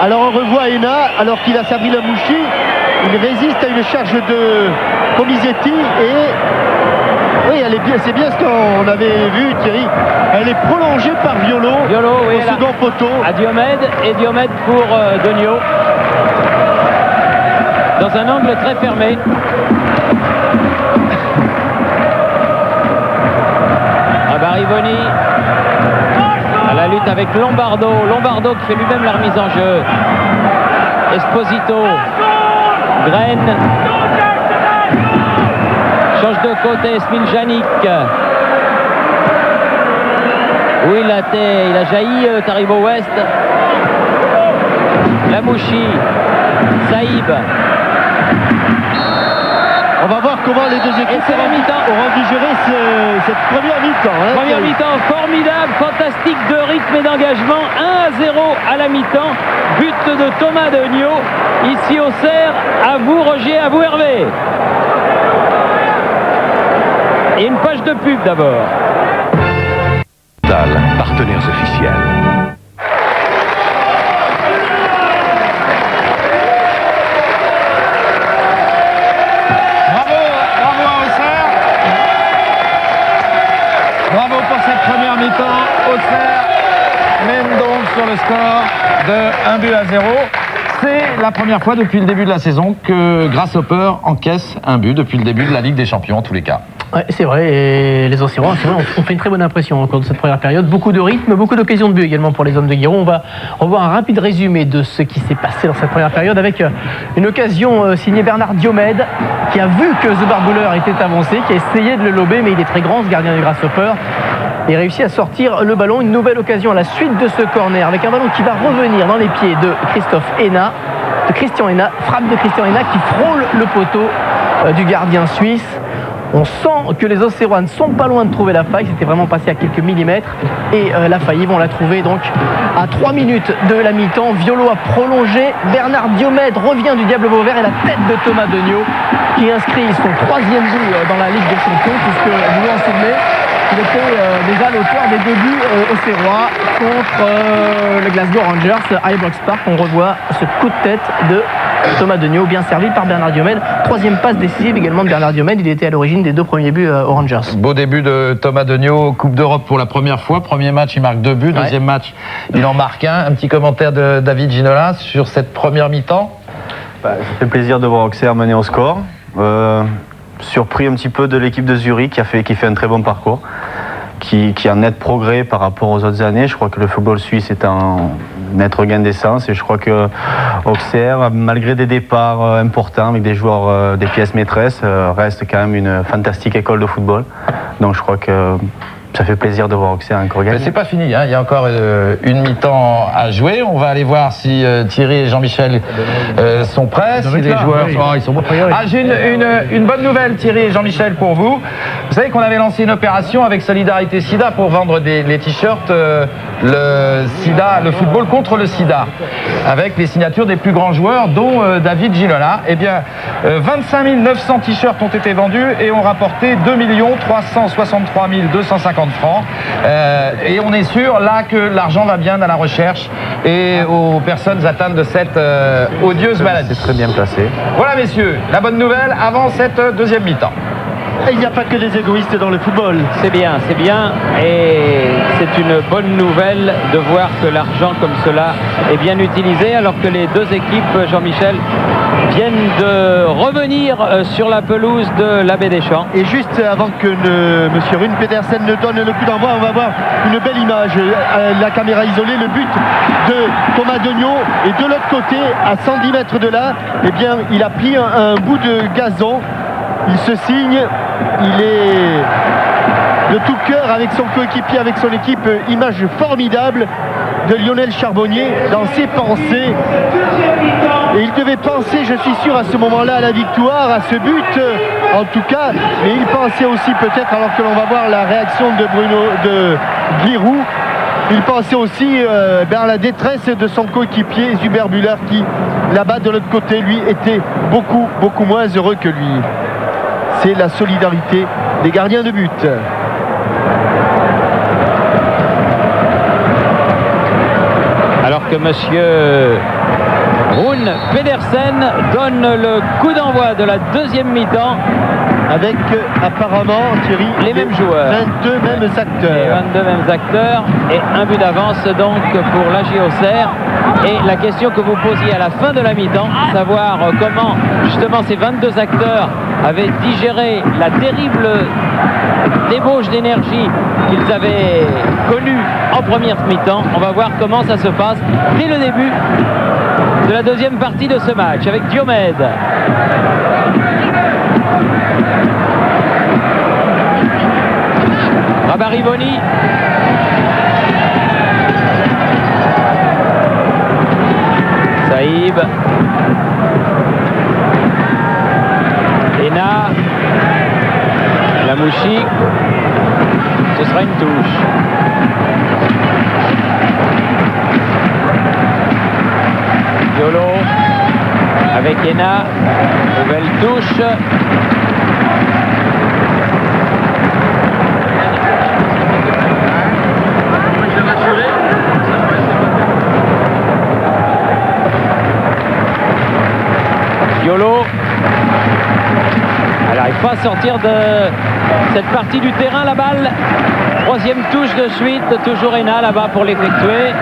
Alors on revoit Ena, alors qu'il a servi la Mouchi. Il résiste à une charge de Comisetti et... Oui, elle est bien, c'est bien ce qu'on avait vu, Thierry. Elle est prolongée par Violo oui, au second poteau. À Diomède, et Diomède pour Degnaud. Dans un angle très fermé. Barivoni à la lutte avec Lombardo. Lombardo qui fait lui-même la remise en jeu. Esposito. Graine. Change de côté, Smiljanic. Oui, il a jailli Taribo West. Lamouchi. Saïb. On va voir comment les deux équipes auront dû gérer cette première mi-temps. Hein, première mi-temps formidable, fantastique de rythme et d'engagement. 1-0 à la mi-temps. But de Thomas Degnaud. Ici au Cerf. À vous Roger, à vous Hervé. Et une page de pub d'abord. Partenaires officiels. Bravo à Auxerre. Bravo pour cette première mi-temps. Auxerre mène donc sur le score de 1-0. C'est la première fois depuis le début de la saison que Grasshopper encaisse un but depuis le début de la Ligue des Champions en tous les cas. Ouais, c'est vrai, et les Auxerrois ont fait une très bonne impression au cours de cette première période. Beaucoup de rythme, beaucoup d'occasions de but également pour les hommes de Guiraud. On va revoir un rapide résumé de ce qui s'est passé dans cette première période avec une occasion signée Bernard Diomède qui a vu que The Barbouleur était avancé, qui a essayé de le lober, mais il est très grand ce gardien du Grasshopper. Et réussit à sortir le ballon. Une nouvelle occasion à la suite de ce corner avec un ballon qui va revenir dans les pieds de Christian Hénat. Frappe de Christian Hénat qui frôle le poteau du gardien suisse. On sent que les Auxerrois ne sont pas loin de trouver la faille. C'était vraiment passé à quelques millimètres. Et la faille, ils vont la trouver donc à 3 minutes de la mi-temps. Violo a prolongé. Bernard Diomède revient du Diable Vauvert et la tête de Thomas Degnaud qui inscrit son 3e but dans la Ligue des Champions, puisque vous vous en souvenez, il était déjà l'auteur des débuts auxerrois contre le Glasgow Rangers à Ibrox Park. On revoit ce coup de tête de Thomas Degnaud, bien servi par Bernard Diomède. 3e passe décisive également de Bernard Diomède. Il était à l'origine des 2 premiers buts aux Rangers. Beau début de Thomas Degnaud, Coupe d'Europe pour la première fois. Premier match, il marque 2 buts. Deuxième match, il en marque un. Un petit commentaire de David Ginola sur cette première mi-temps. Ça fait plaisir de voir Auxerre mener au score. Surpris un petit peu de l'équipe de Zurich qui fait un très bon parcours, qui a un net progrès par rapport aux autres années. Je crois que le football suisse est un net regain d'essence et je crois que Auxerre, malgré des départs importants avec des joueurs, des pièces maîtresses, reste quand même une fantastique école de football. Donc je crois que ça fait plaisir de voir Auxerre encore gagner. Mais c'est pas fini, hein. Il y a encore une mi-temps à jouer. On va aller voir si Thierry et Jean-Michel sont prêts. Si les joueurs, ils sont bons. Ah, j'ai une bonne nouvelle, Thierry et Jean-Michel, pour vous. Vous savez qu'on avait lancé une opération avec Solidarité Sida pour vendre les t-shirts le SIDA, le football contre le sida, avec les signatures des plus grands joueurs, dont David Ginola. Eh bien, 25 900 t-shirts ont été vendus et ont rapporté 2 363 250 francs. Et on est sûr là que l'argent va bien à la recherche et aux personnes atteintes de cette odieuse maladie. C'est très bien placé. Voilà messieurs, la bonne nouvelle avant cette deuxième mi-temps. Il n'y a pas que des égoïstes dans le football. C'est bien, et c'est une bonne nouvelle de voir que l'argent comme cela est bien utilisé, alors que les deux équipes, Jean-Michel, viennent de revenir sur la pelouse de la Baie des Champs. Et juste avant que monsieur Rune Pedersen ne donne le coup d'envoi, on va voir une belle image, la caméra isolée, le but de Thomas Degnaud, et de l'autre côté, à 110 mètres de là, eh bien, il a pris un bout de gazon. Il se signe, il est de tout cœur avec son coéquipier, avec son équipe. Image formidable de Lionel Charbonnier dans ses pensées. Et il devait penser, je suis sûr, à ce moment-là, à la victoire, à ce but, en tout cas. Mais il pensait aussi peut-être, alors que l'on va voir la réaction de Giroud, il pensait aussi à la détresse de son coéquipier Hubert Buller, qui, là-bas, de l'autre côté, lui, était beaucoup, beaucoup moins heureux que lui. C'est la solidarité des gardiens de but. Alors que monsieur Rune Pedersen donne le coup d'envoi de la deuxième mi-temps. Avec apparemment, Thierry, les mêmes joueurs. 22 mêmes acteurs. Les 22 mêmes acteurs et un but d'avance donc pour l'AG Auxerre. Et la question que vous posiez à la fin de la mi-temps, savoir comment justement ces 22 acteurs avaient digéré la terrible débauche d'énergie qu'ils avaient connue en première mi-temps. On va voir comment ça se passe dès le début de la deuxième partie de ce match avec Diomède. Rabariboni. Saïb. Ena. Lamouchi. Ce sera une touche. Diolo avec Ena. Nouvelle touche. Diolo. Elle n'arrive pas à sortir de cette partie du terrain, la balle. Troisième touche de suite, toujours Ena là-bas pour l'effectuer.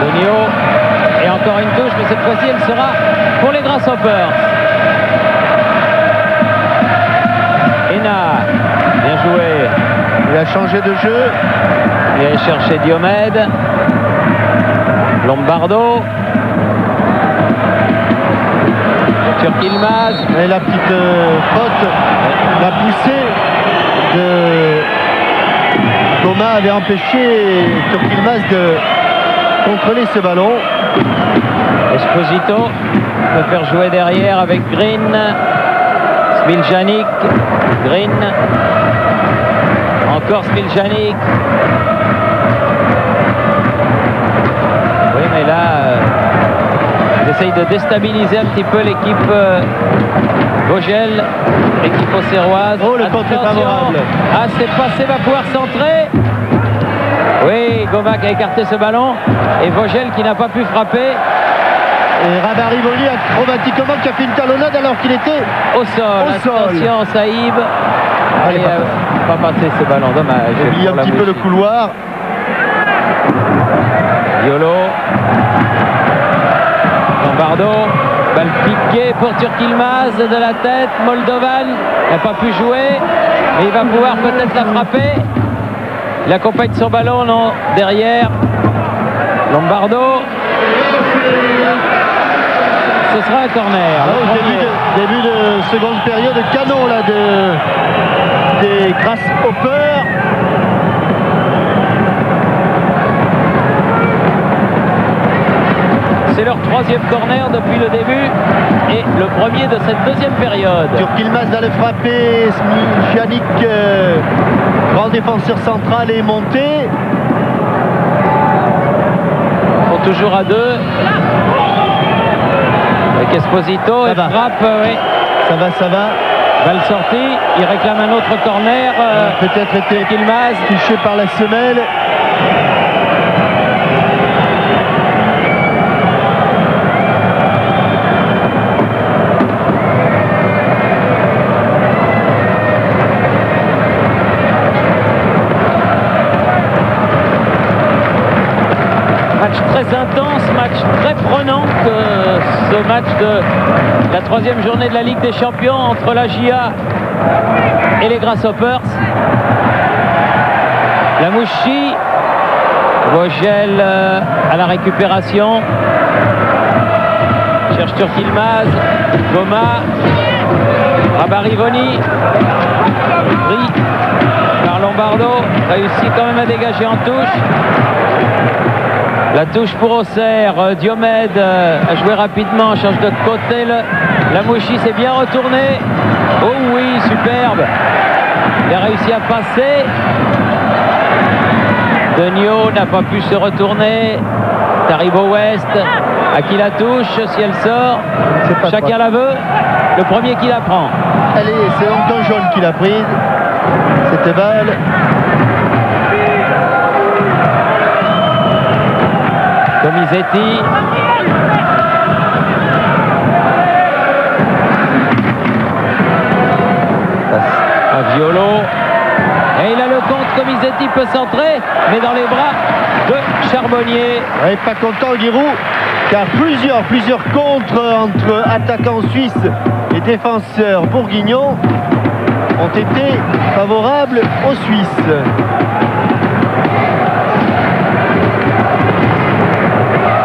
Degnaud. Et encore une touche, mais cette fois-ci elle sera pour les Grasshoppers. Ena, bien joué. Il a changé de jeu. Il allait chercher Diomède. Lombardo. Turk-Yilmaz. Et la petite faute, la poussée de Thomas avait empêché Turk-Yilmaz de contrôler ce ballon. Esposito peut faire jouer derrière avec Green. Smiljanic. Green. Encore Smiljanic. Oui, mais là, ils essayent de déstabiliser un petit peu l'équipe Vogel, l'équipe auxerroise. Oh, le contre est favorable. Ah, c'est passé, va pouvoir centrer. Oui, Govac a écarté ce ballon. Et Vogel qui n'a pas pu frapper. Et Rabariboli acrobatiquement qui a fait une talonnade alors qu'il était au sol. Attention, Saïb. Allez, pas passer ce ballon, dommage. Il oublie un petit peu le couloir. Diolo. Lombardo. Balle piquée pour Turk-Yilmaz de la tête. Moldovan n'a pas pu jouer, mais il va pouvoir peut-être la frapper. Il accompagne son ballon, non, derrière. Lombardo. Ce sera un corner. Début de seconde période, canon là des Grasshoppers. C'est le leur troisième corner depuis le début et le premier de cette deuxième période. Turk Yılmaz allait frapper. Smiljanic, grand défenseur central, est monté. Ils sont toujours à deux. Avec Esposito, il frappe, oui. Ça va. Balle sortie, il réclame un autre corner. Peut-être été Yılmaz touché par la semelle. Match très intense, match très prenant, ce match de la troisième journée de la Ligue des Champions entre la GIA et les Grasshoppers. La Mouchi, Vogel à la récupération, cherche Turk Yılmaz, Goma, Rabarivoni, pris par Lombardo, réussit quand même à dégager en touche. La touche pour Auxerre, Diomède a joué rapidement, change de côté. La Mouchi s'est bien retourné. Oh oui, superbe. Il a réussi à passer. Denio n'a pas pu se retourner. Taribo West, à qui la touche, si elle sort. Chacun la veut. Le premier qui la prend. Allez, c'est donc jaune qui l'a prise. C'était balle. Comisetti. Violo. Et il a le compte. Comisetti peut centrer, mais dans les bras de Charbonnier. Ouais, pas content Giroud, car plusieurs contres entre attaquants suisses et défenseurs bourguignons ont été favorables aux Suisses.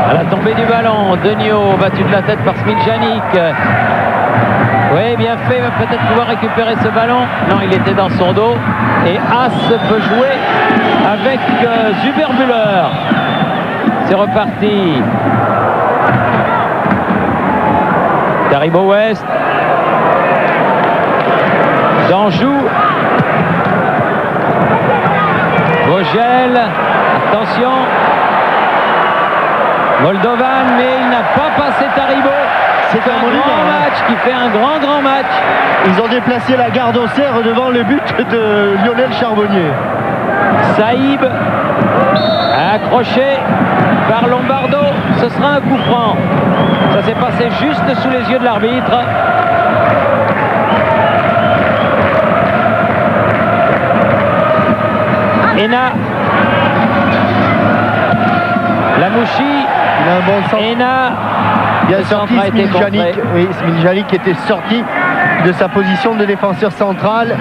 À la tombée du ballon, Denio battu de la tête par Smiljanic. Oui, bien fait, va peut-être pouvoir récupérer ce ballon. Non, il était dans son dos. Et As peut jouer avec Zuberbuller. C'est reparti. Taribo West. Danjou. Vogel. Attention. Moldovan, mais il n'a pas passé Taribo. C'est un grand match qui fait un grand match. Ils ont déplacé la garde Auxerre devant le but de Lionel Charbonnier. Saïb, accroché par Lombardo. Ce sera un coup franc. Ça s'est passé juste sous les yeux de l'arbitre. Ena. Lamouchi. Il a un bon centre. Ena. Bien sorti Smiljanic. Oui, Smiljanic était sorti de sa position de défenseur central.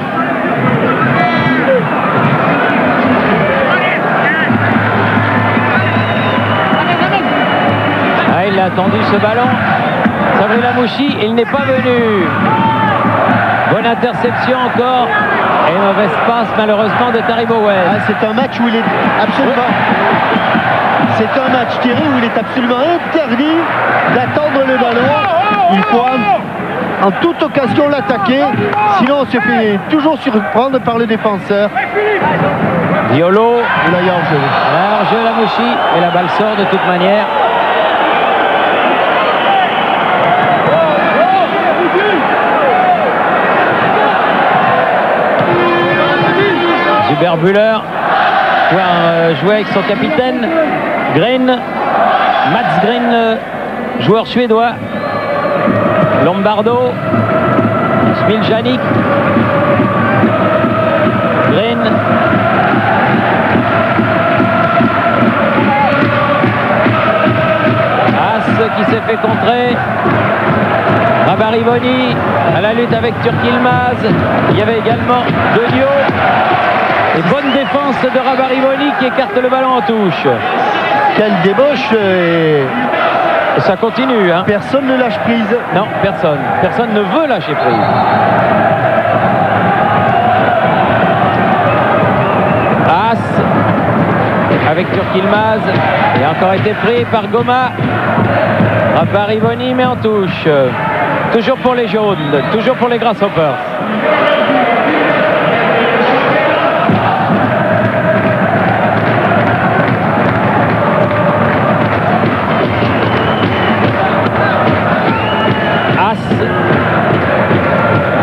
Ah, il a attendu ce ballon. Sabri Lamouchi, il n'est pas venu. Bonne interception encore. Et mauvaise passe malheureusement de Taribo West. Ah, c'est un match où il est absolument... C'est un match, Thierry, où il est absolument interdit d'attendre le ballon. Il faut en toute occasion l'attaquer, sinon on se fait toujours surprendre par le défenseur. Violo. Et là, il y a hors-jeu. Hors-jeu Lamouchi, et la balle sort de toute manière. Zuberbuller pouvoir jouer avec son capitaine Green, Mats Green, joueur suédois. Lombardo, Smiljanic, Green. As qui s'est fait contrer. Rabarivoni à la lutte avec Turk Yılmaz. Il y avait également Denio. Et bonne défense de Rabarivoni qui écarte le ballon en touche. Quelle débauche Et ça continue. Hein. Personne ne lâche prise. Non, personne. Personne ne veut lâcher prise. As avec Turk Yılmaz. Il a encore été pris par Goma. Rabarivoni met en touche. Toujours pour les jaunes, toujours pour les Grasshoppers.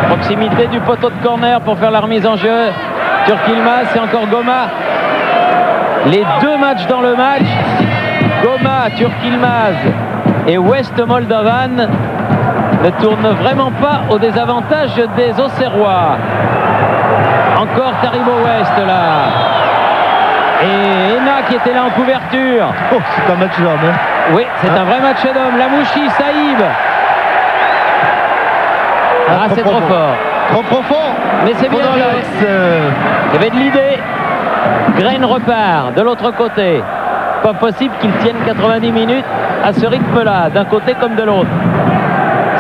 Proximité du poteau de corner pour faire la remise en jeu. Turk-Yilmaz et encore Goma. Les deux matchs dans le match. Goma, Turk-Yilmaz et West Moldovan ne tournent vraiment pas au désavantage des Auxerrois. Encore Taribo West là. Et Ena qui était là en couverture. Oh, c'est un match d'homme. Hein. Oui, c'est un vrai match d'homme. Lamouchi, Saïb. Ah, c'est trop fort. Trop profond. Mais c'est bien joué. Il y avait de l'idée. Grain repart de l'autre côté. Pas possible qu'il tienne 90 minutes à ce rythme-là, d'un côté comme de l'autre.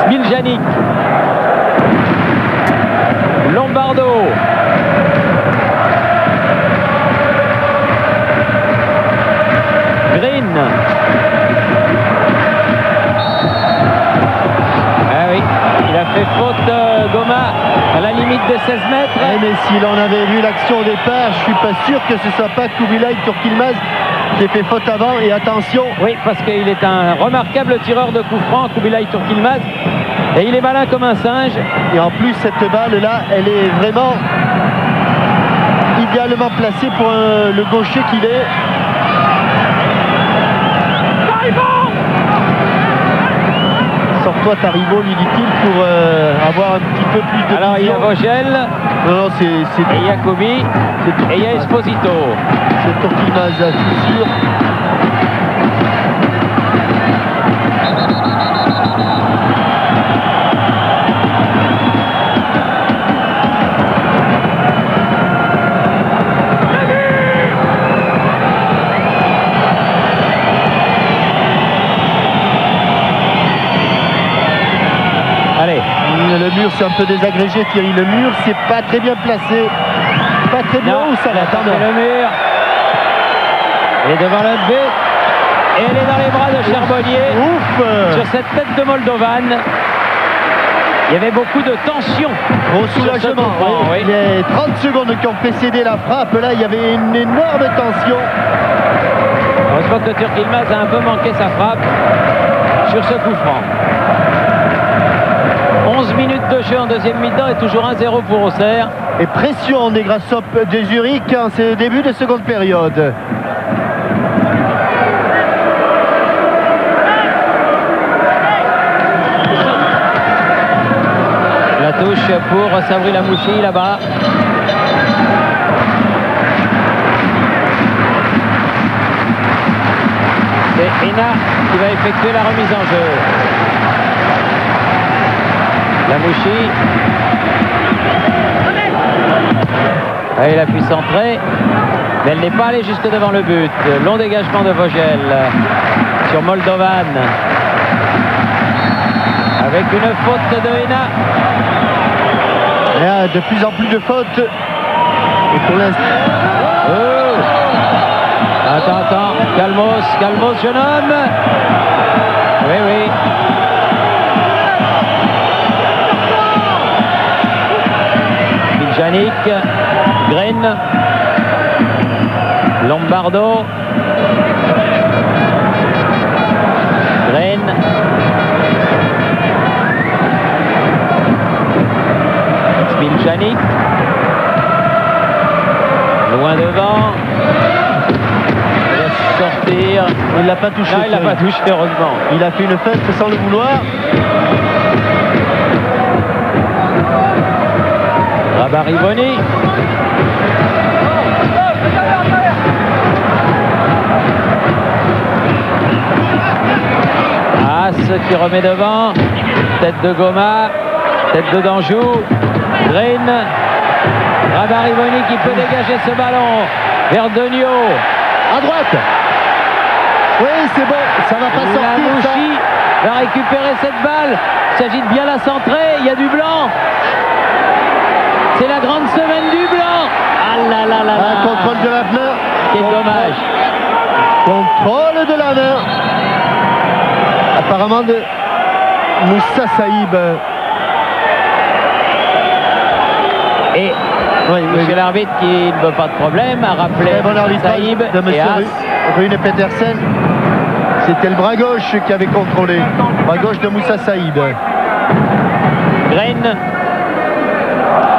Smiljanic. Lombardo. Green. Ah oui, il a fait faute Goma à la limite des 16 mètres. Mais s'il en avait vu l'action au départ, je suis pas sûr que ce soit pas Kubilay Turk-Yilmaz qui ait fait faute avant. Et attention. Oui, parce qu'il est un remarquable tireur de coups francs, Kubilay Turk-Yilmaz. Et il est malin comme un singe. Et en plus, cette balle-là, elle est vraiment idéalement placée pour le gaucher qu'il est. Sors-toi Taribo, lui dit-il, pour avoir un petit peu plus de Alors vision. il y a Vogel, Non, c'est et il y a Kobi, et il y a Esposito. C'est Turk-Yilmaz, c'est sûr. Allez, Le mur, c'est un peu désagrégé, Thierry. Le mur, c'est pas très bien placé. Pas très bien non, où ça elle a va. tapé le mur. Elle est devant le but. Et elle est dans les bras de Charbonnier. Ouf. Sur cette tête de Moldovan. Il y avait beaucoup de tension. Au soulagement. Sur ce coup franc, oui. Les 30 secondes qui ont précédé la frappe, là, il y avait une énorme tension. Heureusement que Turk-Yilmaz a un peu manqué sa frappe sur ce coup franc. 11 minutes de jeu en deuxième mi-temps et toujours 1-0 pour Auxerre. Et pression des Grasshoppers de Zurich en ce début de seconde période. La touche pour Sabri Lamouchi là-bas. C'est Ena qui va effectuer la remise en jeu. Lamouchi. Ah, il a pu centrer, mais elle n'est pas allée jusque devant le but. Long dégagement de Vogel sur Moldovan. Avec une faute de Ena. Il y a de plus en plus de fautes. Et pour l'instant. Oh. Attends, calmos, jeune homme. Oui. Janik, Green, Lombardo, Green, Smiljanic, loin devant, il laisse sortir. Il l'a pas touché. Non, il l'a pas touché, heureusement. Il a fait une feinte sans le vouloir. Rabarivoni. As qui remet devant. Tête de Goma. Tête de Danjou. Green. Rabarivoni qui peut dégager ce ballon vers Denio. À droite. Oui, c'est bon. Ça va pas sortir. Lamouchi va récupérer cette balle. Il s'agit de bien la centrer. Il y a du blanc. C'est la grande semaine du blanc. Ah là là là là. Un contrôle de la main. Quel dommage. Contrôle de la main. apparemment de Moussa Saïb. Et monsieur l'arbitre, qui ne veut pas de problème, a rappelé Très bon arbitrage Saïb de et monsieur As. Rune Petersen. C'était le bras gauche qui avait contrôlé. Bras gauche de Moussa Saïb. Grain,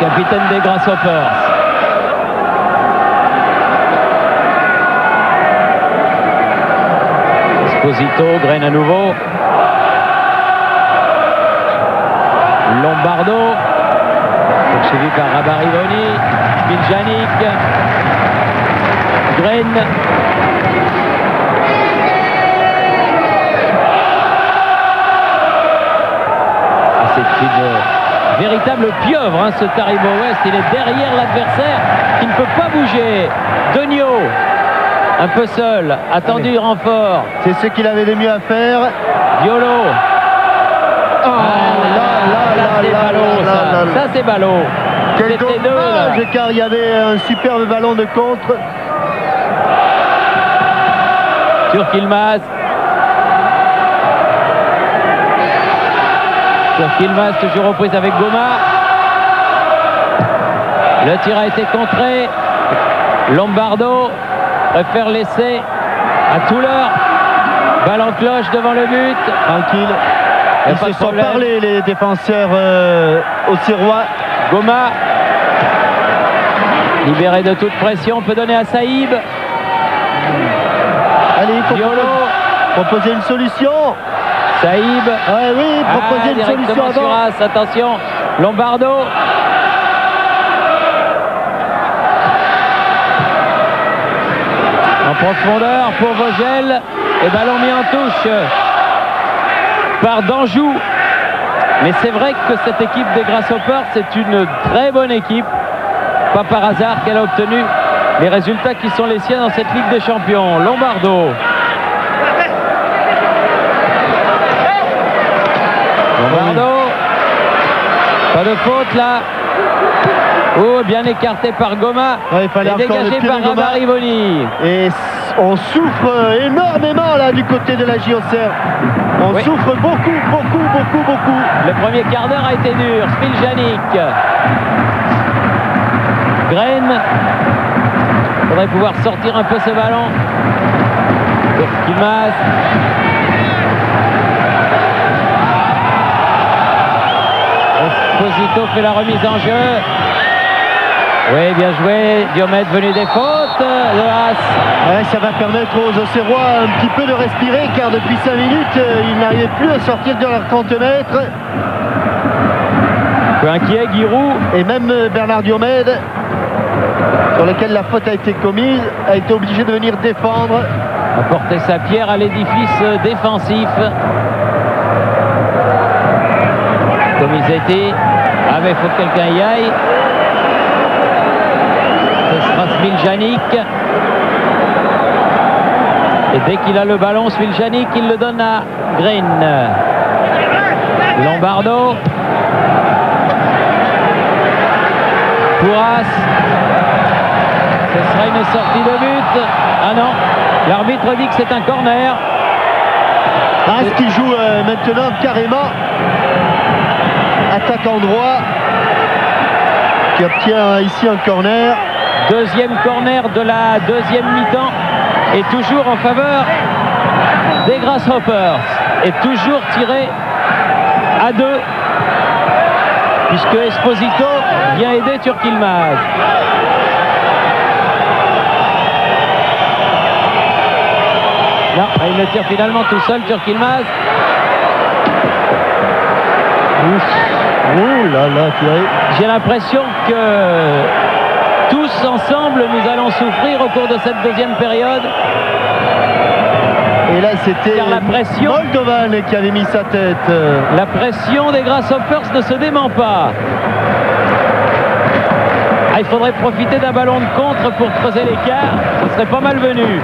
capitaine des Grasshoppers. Esposito, Grain à nouveau. Lombardo, poursuivi par Rabarivoni, Biljanic, Grain. C'est une véritable pieuvre, hein, ce Taribo West. Il est derrière l'adversaire qui ne peut pas bouger. Donio, un peu seul, attendu Allez. Renfort. C'est ce qu'il avait de mieux à faire. Violo. Oh, Ça c'est ballot, ça. Ça c'est ballot. Quel C'était deux, là. dommage, car il y avait un superbe ballon de contre. Turk-Yilmaz. Turk-Yilmaz toujours aux prises avec Goma. Le tir a été contré. Lombardo préfère laisser à tout l'heure. Balle en cloche devant le but. Tranquille. Y a Ils pas se de sont problème. parlé, les défenseurs auxerrois. Goma. Libéré de toute pression, peut donner à Saïb. Allez, il faut Violo. proposer une solution. Saïb. Ouais, oui, proposer une solution directement sur avant. As, attention. Lombardo. En profondeur pour Vogel. Et ballon mis en touche par Danjou. Mais c'est vrai que cette équipe des Grasshoppers, c'est une très bonne équipe. Pas par hasard qu'elle a obtenu les résultats qui sont les siens dans cette Ligue des Champions. Lombardo. Lombardo. Pas de faute là. Oh, bien écarté par Goma. Ouais, il fallait et encore le dégagé pied par de Goma. Rabarivoni. Et on souffre énormément là du côté de la JOCR. On Oui. souffre beaucoup. Le premier quart d'heure a été dur. Spiljanic. Grain. Il faudrait pouvoir sortir un peu ce ballon. Turk-Yilmaz. Esposito fait la remise en jeu. Oui, bien joué. Diomède venu des fautes de As. Ouais, ça va permettre aux Auxerrois un petit peu de respirer, car depuis 5 minutes, ils n'arrivaient plus à sortir de leurs 30 mètres. Un peu inquiet, Giroud. Et même Bernard Diomède, sur lequel la faute a été commise, a été obligé de venir défendre. Apporter sa pierre à l'édifice défensif. Comme ils étaient. Ah mais il faut que quelqu'un y aille. Ce sera Spiljanic. Et dès qu'il a le ballon, Spiljanic, il le donne à Grain. Lombardo. Pouras. Ce sera une sortie de but. Ah non, l'arbitre dit que c'est un corner. As qui joue maintenant carrément attaquant droit, qui obtient ici un corner. Deuxième corner de la deuxième mi-temps. Et toujours en faveur des Grasshoppers. Et toujours tiré à 2. Puisque Esposito vient aider Turk-Yilmaz. Non, il le tire finalement tout seul, Turk-Yilmaz. Ouh là là, J'ai l'impression que tous ensemble, nous allons souffrir au cours de cette deuxième période. et là c'était Car la pression- Moldovan qui avait mis sa tête. La pression des Grasshoppers ne se dément pas. Ah, il faudrait profiter d'un ballon de contre pour creuser l'écart. Ce serait pas malvenu.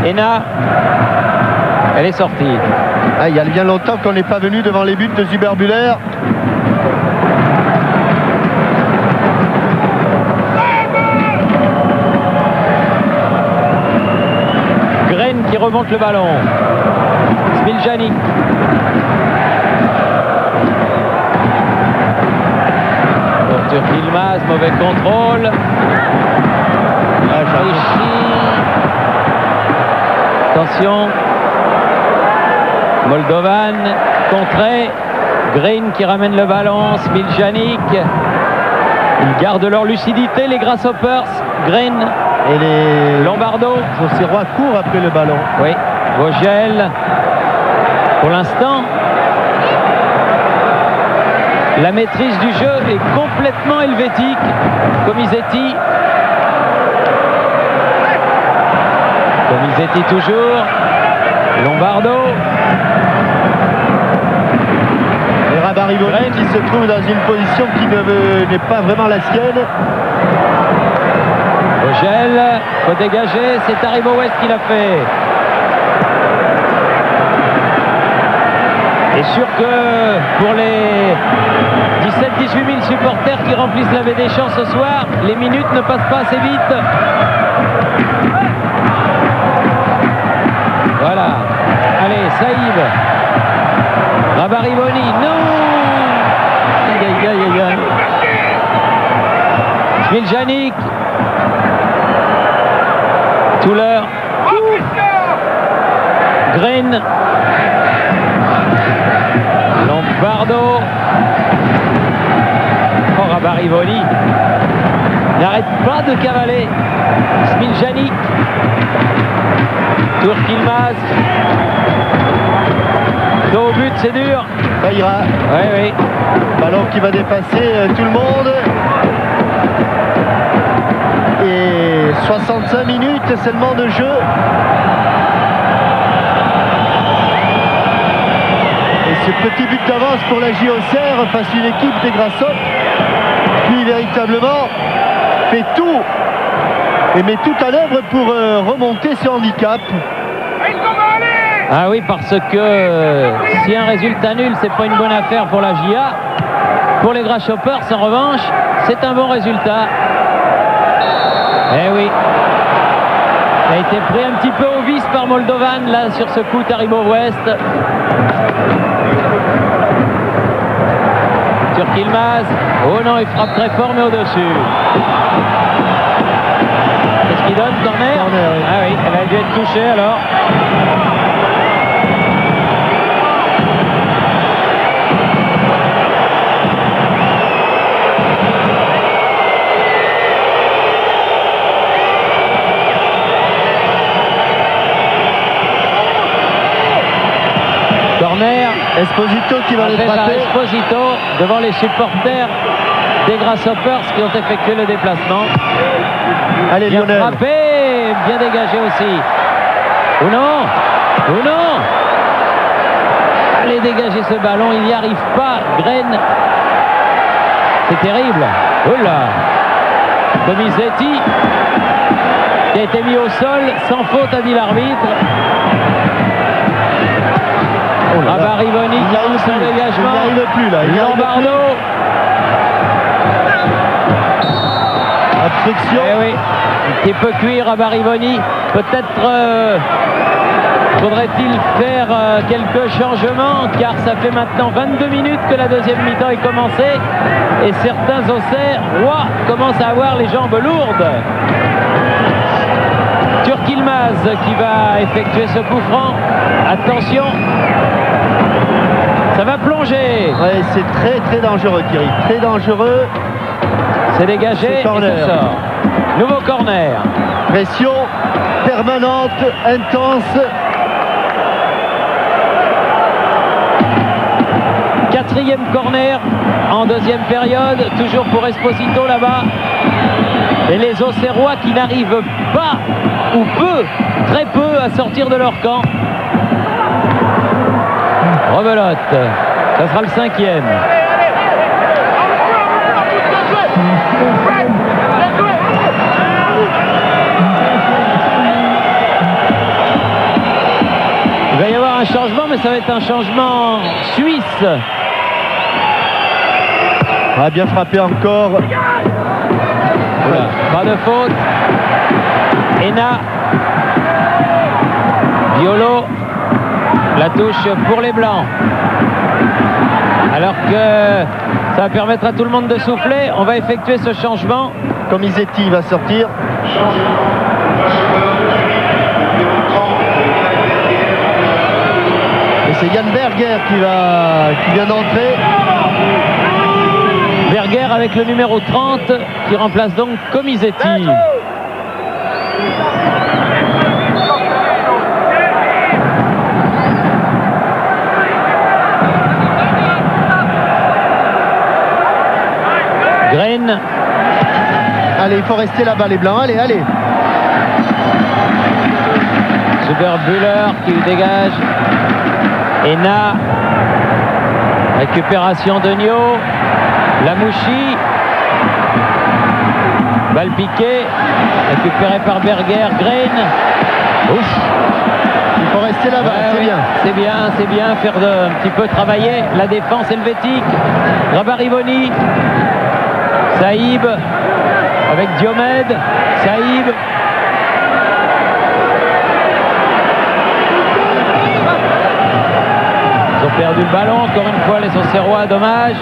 Ena, elle est sortie. Ah, il y a bien longtemps qu'on n'est pas venu devant les buts de Zuber-Buller. Grain qui remonte le ballon. Smiljanic. Pour Turk Yilmaz, mauvais contrôle. Attention. Moldovan, contré. Green qui ramène le ballon. Smiljanic. Ils gardent leur lucidité, les Grasshoppers. Green Et les Lombardo. Auxerrois courent après le ballon. Oui, Vogel. Pour l'instant, la maîtrise du jeu est complètement helvétique. Comisetti. Comisetti toujours. Lombardo. Et Rabarivoni qui se trouve dans une position qui n'est pas vraiment la sienne. Vogel, faut dégager, c'est Taribo West qui l'a fait. Et sûr que pour les 17-18 000 supporters qui remplissent la baie des Champs ce soir, les minutes ne passent pas assez vite. Voilà. Allez, Saïb. Rabarivoni, non. Aïe, aïe, aïe, aïe. Smiljanic. Touler. Green. Lombardo. Oh, Rabarivoni n'arrête pas de cavaler. Smiljanic. Turk Yilmaz. Dos au but, c'est dur. Ça ira. Oui, oui. Ballon qui va dépasser tout le monde. Et 65 minutes seulement de jeu. Et ce petit but d'avance pour la JOCR face à une équipe des Grasshoppers qui véritablement fait tout et met tout à l'œuvre pour remonter ce handicap. Ah oui, parce que si un résultat nul, c'est pas une bonne affaire pour la JA. Pour les Grasshoppers, en revanche, c'est un bon résultat. Eh oui. Il a été pris un petit peu au vice par Moldovan, là, sur ce coup, Taribo West. Turk Yilmaz. Oh non, il frappe très fort, mais au-dessus. Qu'est-ce qu'il donne, corner? Oui. Ah oui, elle a dû être touchée, alors. Corner. Esposito qui va les Fait par frapper. Esposito devant les supporters des Grasshoppers qui ont effectué le déplacement. Allez, Bien Lionel. frappé, bien dégagé aussi. Ou non. Allez dégager ce ballon, il n'y arrive pas. Green. C'est terrible. Oula. Comisetti qui a été mis au sol sans faute, a dit l'arbitre. Rabarivoni qui a eu son dégagement. Il n'y arrive plus là. Il n'y arrive Lombardo. plus. Obstruction. Eh oui, il peut cuire à Barivoni. Peut-être faudrait-il faire quelques changements, car ça fait maintenant 22 minutes que la deuxième mi-temps est commencée et certains Auxerrois commencent à avoir les jambes lourdes. Turk Yilmaz qui va effectuer ce coup franc. Attention, ça va plonger. Ouais, c'est très très dangereux, Thierry. Très dangereux. C'est dégagé C'est et corner. ça sort. Nouveau corner. Pression permanente, intense. Quatrième corner en deuxième période, toujours pour Esposito là-bas. Et les Auxerrois qui n'arrivent pas, ou peu, très peu, à sortir de leur camp. Rebelote, ça sera le cinquième. Il va y avoir un changement, mais ça va être un changement suisse. Ah, bien frappé encore. Pas de faute. Ena. Diolo, la touche pour les Blancs. Alors que ça va permettre à tout le monde de souffler, on va effectuer ce changement. Comisetti va sortir. Et c'est Yann Berger qui vient d'entrer. Berger avec le numéro 30 qui remplace donc Comisetti. Green. Allez, il faut rester là-bas les Blancs. Allez, allez. Zuber-Buller qui dégage. Ena. Récupération de Nio. Lamouchi. Balle piquée. Récupéré par Berger. Green. Ouf. Il faut rester là-bas, c'est bien. C'est bien. Faire un petit peu travailler la défense helvétique. Grabarivoni. Saïb avec Diomède. Saïb. Ils ont perdu le ballon. Encore une fois, les Auxerrois, dommage.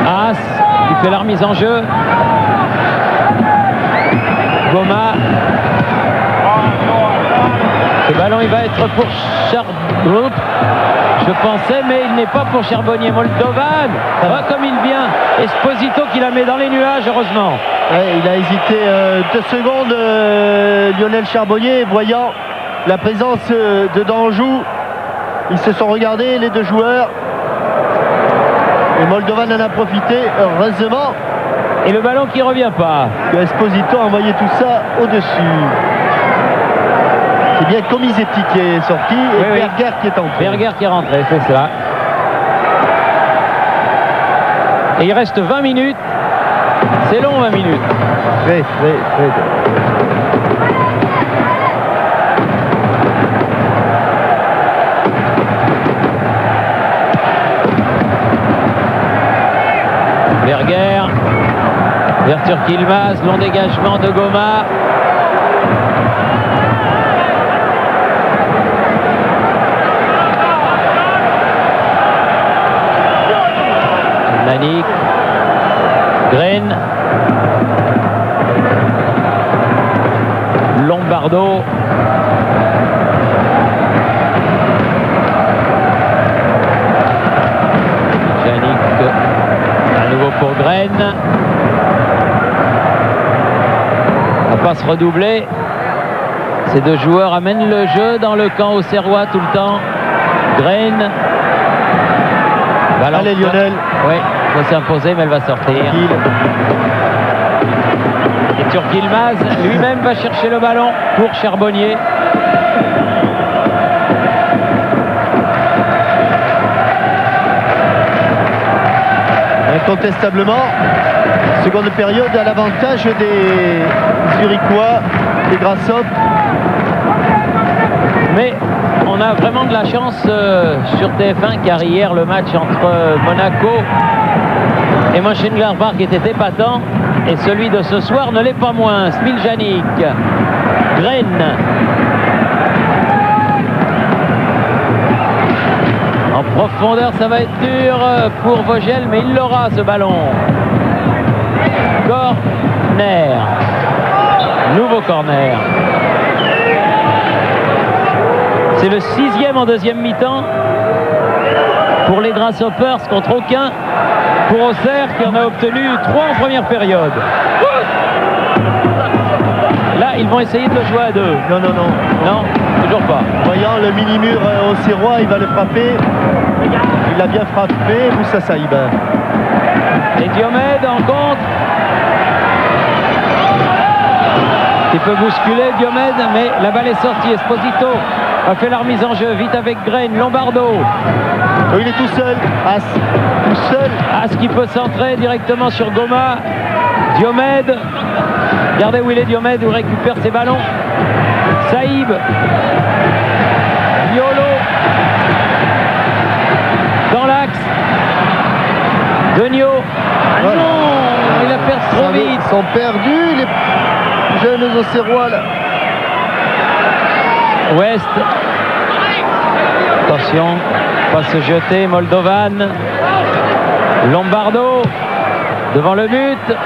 As qui fait la remise en jeu. Goma. Ce ballon, il va être pour Charbonnier. Je pensais, mais il n'est pas pour Charbonnier. Moldovan, comme il vient. Esposito qui la met dans les nuages, heureusement. Ouais, il a hésité 2 secondes, Lionel Charbonnier, voyant la présence de Danjou. Ils se sont regardés, les deux joueurs. Et Moldovan en a profité, heureusement. Et le ballon qui ne revient pas. Esposito a envoyé tout ça au-dessus. C'est bien Comisetti qui est sorti et Berger qui est entré. Berger qui est rentré, c'est cela. Et il reste 20 minutes. C'est long, 20 minutes. Oui. Berger. Ouverture Kilmaz, long dégagement de Goma. Manik. Green. Lombardo. Janik. À nouveau pour Green. On va pas se redoubler. Ces deux joueurs amènent le jeu dans le camp auxerrois tout le temps. Green. Allez Lionel. Oui, il faut s'imposer, mais elle va sortir. Et Turk-Yilmaz lui-même va chercher le ballon pour Charbonnier. Incontestablement, seconde période à l'avantage des Zurichois, des Grasshoppers. Mais on a vraiment de la chance sur TF1 car hier le match entre Monaco et Mönchengladbach était épatant et celui de ce soir ne l'est pas moins. Smiljanic, Green. En profondeur, ça va être dur pour Vogel, mais il l'aura ce ballon. Corner. Nouveau corner. C'est le 6e en deuxième mi-temps pour les Grasshoppers contre aucun pour Auxerre qui en a obtenu 3 en première période. Là, ils vont essayer de le jouer à 2. Non, Non, toujours pas. Voyant le mini-mur auxerrois, il va le frapper. Il l'a bien frappé, Moussa Saïb. Et Diomède en contre. Il peut bousculer Diomède, mais la balle est sortie. Esposito a fait la remise en jeu, vite avec Green, Lombardo. Il est tout seul, As, tout seul. As qui peut centrer directement sur Goma. Diomède. Regardez où il est Diomède, où il récupère ses ballons. Saïb. Violo. Dans l'axe. Denio. Ah non, il a perdu trop vite. Ils sont perdus, les jeunes Auxerrois là. West. Attention, pas se jeter. Moldovan. Lombardo. Devant le but.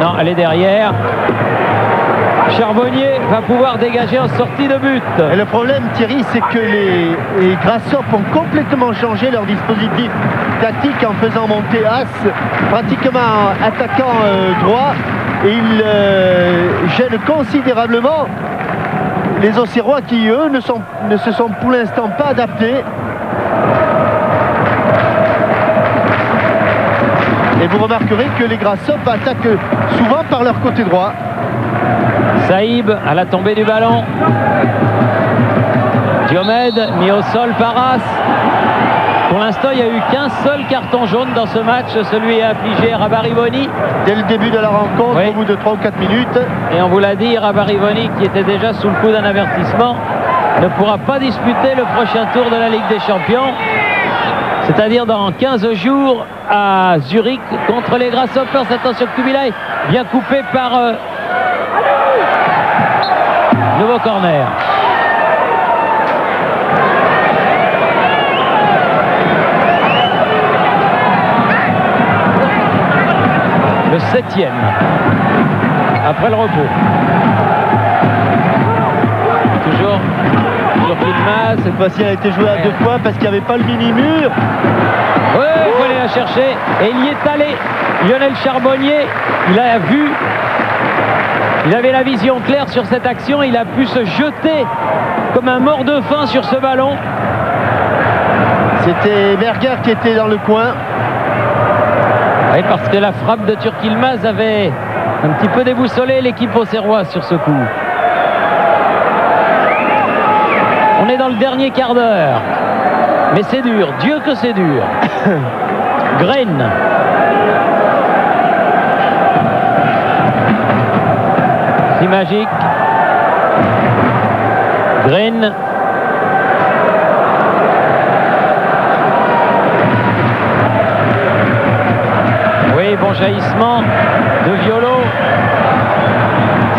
Non, elle est derrière. Charbonnier va pouvoir dégager en sortie de but. Et le problème, Thierry, c'est que les Grasshoppers ont complètement changé leur dispositif tactique en faisant monter As, pratiquement attaquant droit, et ils gênent considérablement les Auxerrois qui, eux, ne se sont pour l'instant pas adaptés. Et vous remarquerez que les Grasshoppers attaquent souvent par leur côté droit. Saïb à la tombée du ballon. Diomède mis au sol par As. Pour l'instant, il n'y a eu qu'un seul carton jaune dans ce match, celui affligé à Rabarivoni. Dès le début de la rencontre, Oui. au bout de 3 ou 4 minutes. Et on vous l'a dit, Rabarivoni, qui était déjà sous le coup d'un avertissement, ne pourra pas disputer le prochain tour de la Ligue des Champions, c'est-à-dire dans 15 jours à Zurich contre les Grasshoppers. Attention, Kubilay, bien coupé par nouveau corner. Le 7e après le repos. Toujours Yilmaz. Cette fois-ci, elle a été jouée à 2 fois parce qu'il n'y avait pas le mini-mur. Oui, il faut aller la chercher. Et il y est allé. Lionel Charbonnier, il a vu. Il avait la vision claire sur cette action. Il a pu se jeter comme un mort de faim sur ce ballon. C'était Berger qui était dans le coin. Oui, parce que la frappe de Turk-Yilmaz avait un petit peu déboussolé l'équipe auxerroise sur ce coup. On est dans le dernier quart d'heure. Mais c'est dur. Dieu que c'est dur. Graine. C'est magique. Graine. Oui, bon jaillissement de Violo.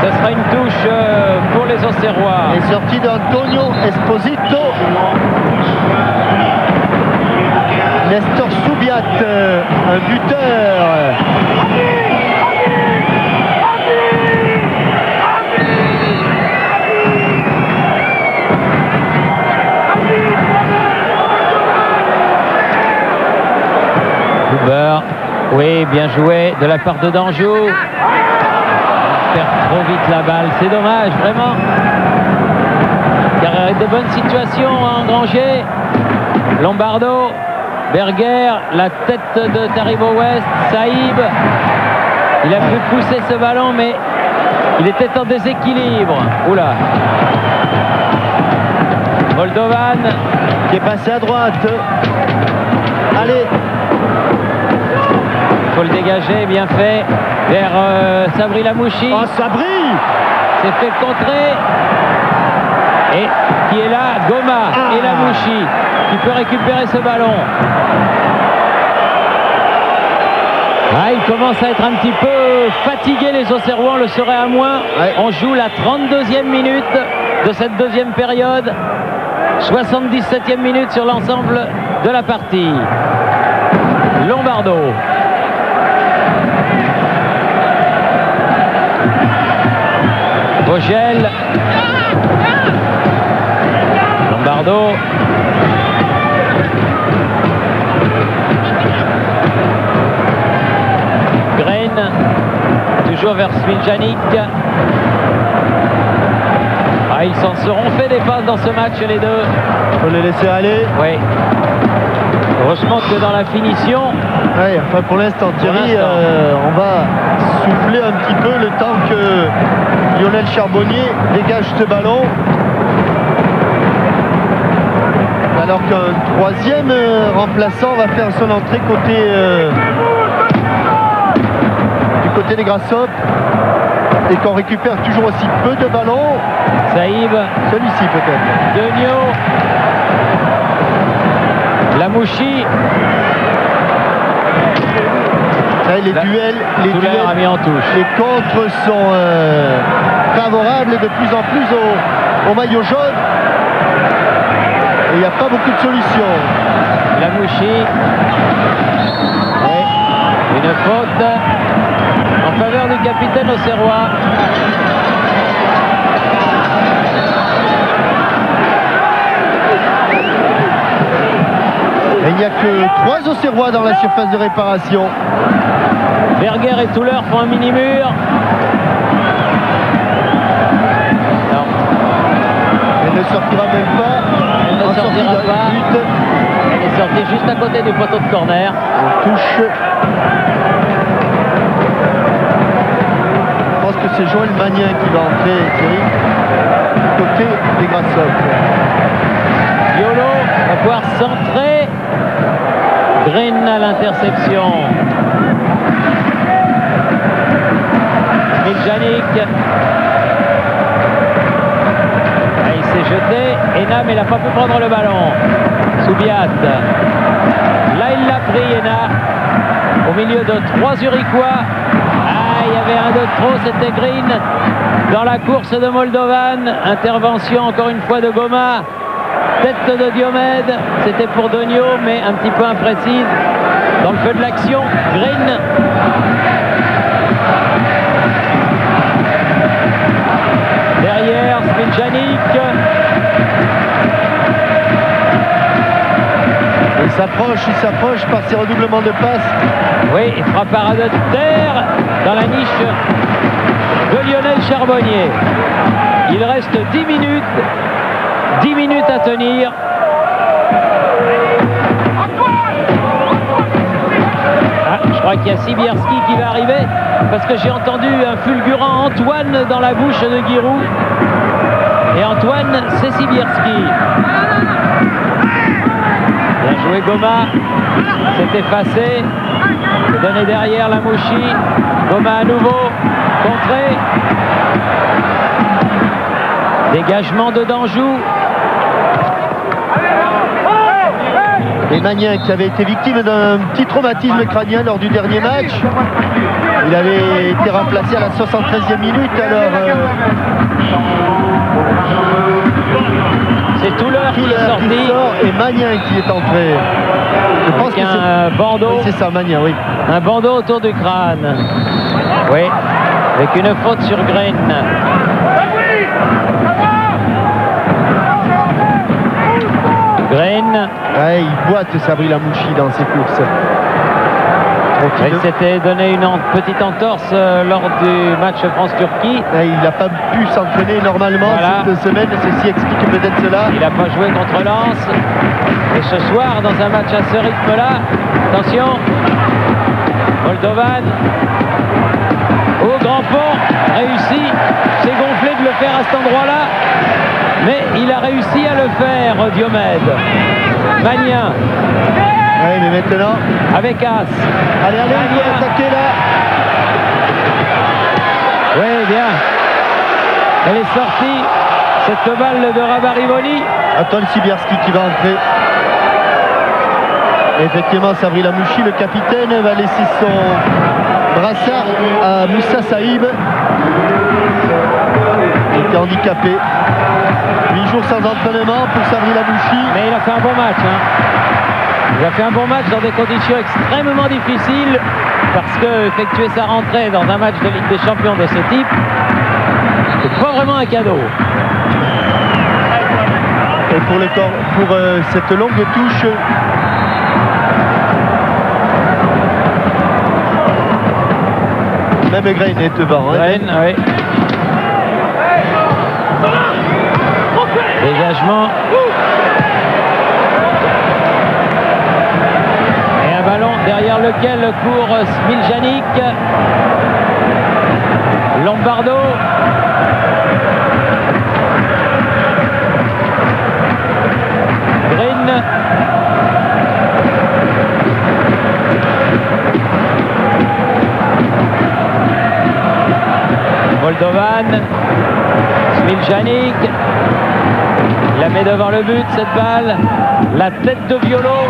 Ce sera une touche pour les Auxerrois. Et sortie d'Antonio Esposito. Nestor Soubiat, un buteur. Huber. Oui, bien joué de la part de Danjou. Perd trop vite la balle, c'est dommage, vraiment. Car il y a de bonnes situations à engranger. Lombardo, Berger, la tête de Taribo West, Saïb. Il a pu pousser ce ballon, mais il était en déséquilibre. Oula. Moldovan. Qui est passé à droite. Allez. Il faut le dégager, bien fait, vers Sabri Lamouchi. Oh, Sabri! C'est fait contrer. Et qui est là, Goma et Lamouchi qui peut récupérer ce ballon. Ah, il commence à être un petit peu fatigué, les Auxerrois, on le serait à moins. Ouais. On joue la 32e minute de cette deuxième période. 77e minute sur l'ensemble de la partie. Lombardo. Vogel. Lombardo. Graine. Toujours vers Smiljanic. Ah, ils s'en seront fait des passes dans ce match, les deux. Il faut les laisser aller. Oui. Heureusement que dans la finition. Ouais, enfin pour l'instant, Thierry, l'instant. on va souffler un petit peu le temps que Lionel Charbonnier dégage ce ballon. Alors qu'un troisième remplaçant va faire son entrée du côté des Grasshoppers. Et qu'on récupère toujours aussi peu de ballons. Saïb. Celui-ci peut-être. Denio. Lamouchi. Ça Ouais, les duels, a mis en touche. les contres sont favorables de plus en plus au maillot jaune. Et il n'y a pas beaucoup de solutions. Lamouchi. Oui. Une faute en faveur du capitaine auxerrois. Et il n'y a que 3 auxerrois dans la surface de réparation. Berger et Touler font un mini-mur. Non. Elle ne sortira même pas. Elle ne sortira pas. Elle est sortie juste à côté du poteau de corner. On touche. Je pense que c'est Joël Magnin qui va entrer, Thierry, côté des Grasshoppers. Yolo va pouvoir centrer. Green à l'interception. Miljanic. Il s'est jeté. Ena, mais il n'a pas pu prendre le ballon. Soubiat. Là, il l'a pris, Ena. Au milieu de 3 Zurichois. Il y avait un de trop, c'était Green. Dans la course de Moldovan. Intervention encore une fois de Goma. Tête de Diomède, c'était pour Donio, mais un petit peu imprécise. Dans le feu de l'action, Green. Derrière, Smiljanic. Il s'approche par ses redoublements de passes. Oui, il fera parade de terre dans la niche de Lionel Charbonnier. Il reste 10 minutes. 10 minutes à tenir. Je crois qu'il y a Sibierski qui va arriver parce que j'ai entendu un fulgurant Antoine dans la bouche de Giroud. Et Antoine, c'est Sibierski. Bien joué Goma. C'est effacé. Donné derrière Lamouchi. Goma à nouveau. Contré. Dégagement de Danjou. Et Magnin qui avait été victime d'un petit traumatisme crânien lors du dernier match. Il avait été remplacé à la 73e minute. Alors c'est Touler qui est sorti. Sort et Magnin qui est entré. Je pense que un bandeau. Oui, c'est ça, Magnin, oui. Un bandeau autour du crâne. Oui, avec une faute sur Green. Green. Ouais, il boite Sabri Lamouchi dans ses courses. Il s'était donné une petite entorse lors du match France-Turquie. Il n'a pas pu s'entraîner normalement cette semaine, ceci explique peut-être cela. Il n'a pas joué contre Lens. Et ce soir, dans un match à ce rythme-là, attention, Moldovan, au grand pont, réussi, c'est gonflé de le faire à cet endroit-là, mais il a réussi à le faire, Diomède. Magnin. Oui, mais maintenant... Avec As. Allez, il va attaquer là. Oui, bien. Elle est sortie, cette balle de Rabarivoli. Antoine Sibierski qui va entrer. Et effectivement, Sabri Lamouchi, le capitaine, va laisser son brassard à Moussa Saïb. Il était handicapé. 8 jours sans entraînement pour Sabri Lamouchi. Mais il a fait un bon match. Il a fait un bon match dans des conditions extrêmement difficiles parce que effectuer sa rentrée dans un match de Ligue des Champions de ce type, c'est pas vraiment un cadeau. Et pour cette longue touche, même Green est devant. Green, oui. Dégagement. Ballon derrière lequel court Smiljanic. Lombardo. Green. Moldovan. Smiljanic. Il la met devant le but cette balle. La tête de Violo.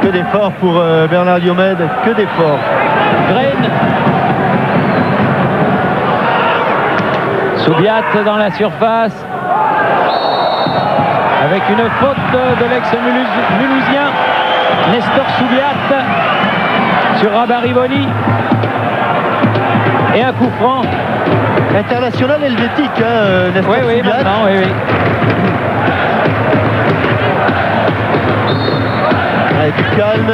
Que d'efforts pour Bernard Diomède, que d'efforts. Graine. Soubiat dans la surface. Avec une faute de l'ex-Mulhousien. Nestor Soubiat sur Rabat-Rivoli. Et un coup franc. International helvétique, Nestor Oui, Soubiat. maintenant, oui, oui. Allez, du calme.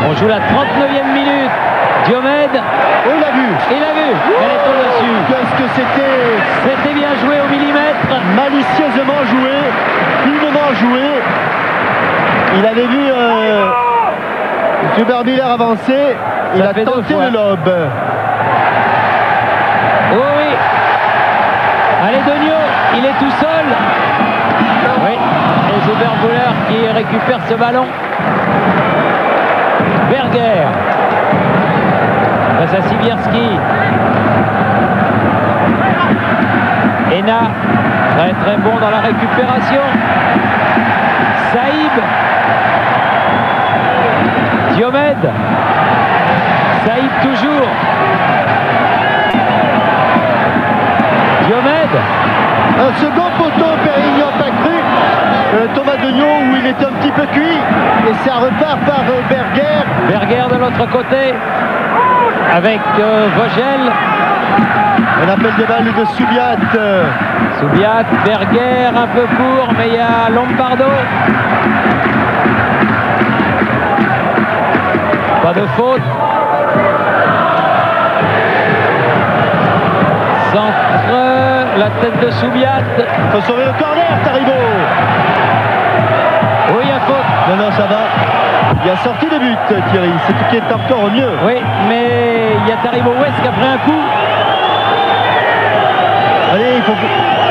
On joue la 39e minute. Diomède. Oh, il a vu. Il a vu. Elle est au-dessus. Qu'est-ce que c'était? C'était bien joué au millimètre. Malicieusement joué, finement joué. Il avait vu Hubert Miller avancer. Il Ça a fait deux tenté fois. le lob. Oh oui. Allez, Degnaud. Il est tout seul. Oui. Et Hubert Bouler qui récupère ce ballon. Berger. Face à Sibierski. Ena, très très bon dans la récupération. Saïb. Diomède. Saïb toujours. Diomède. Un second poteau, Pérignon a cru. Thomas Degnaud où il était un petit peu cuit. Et ça repart par Berger. Berger de l'autre côté. Avec Vogel. Un appel de balle de Soubiat. Soubiat, Berger un peu court, mais il y a Lombardo. Pas de faute. Centre, la tête de Soubiat. Faut sauver le corner, Taribo. Oui, il y a faute. Non, ça va. Il y a sorti de but, Thierry. C'est tout qui est encore mieux. Oui, mais il y a Taribo West qui a pris un coup. Allez, il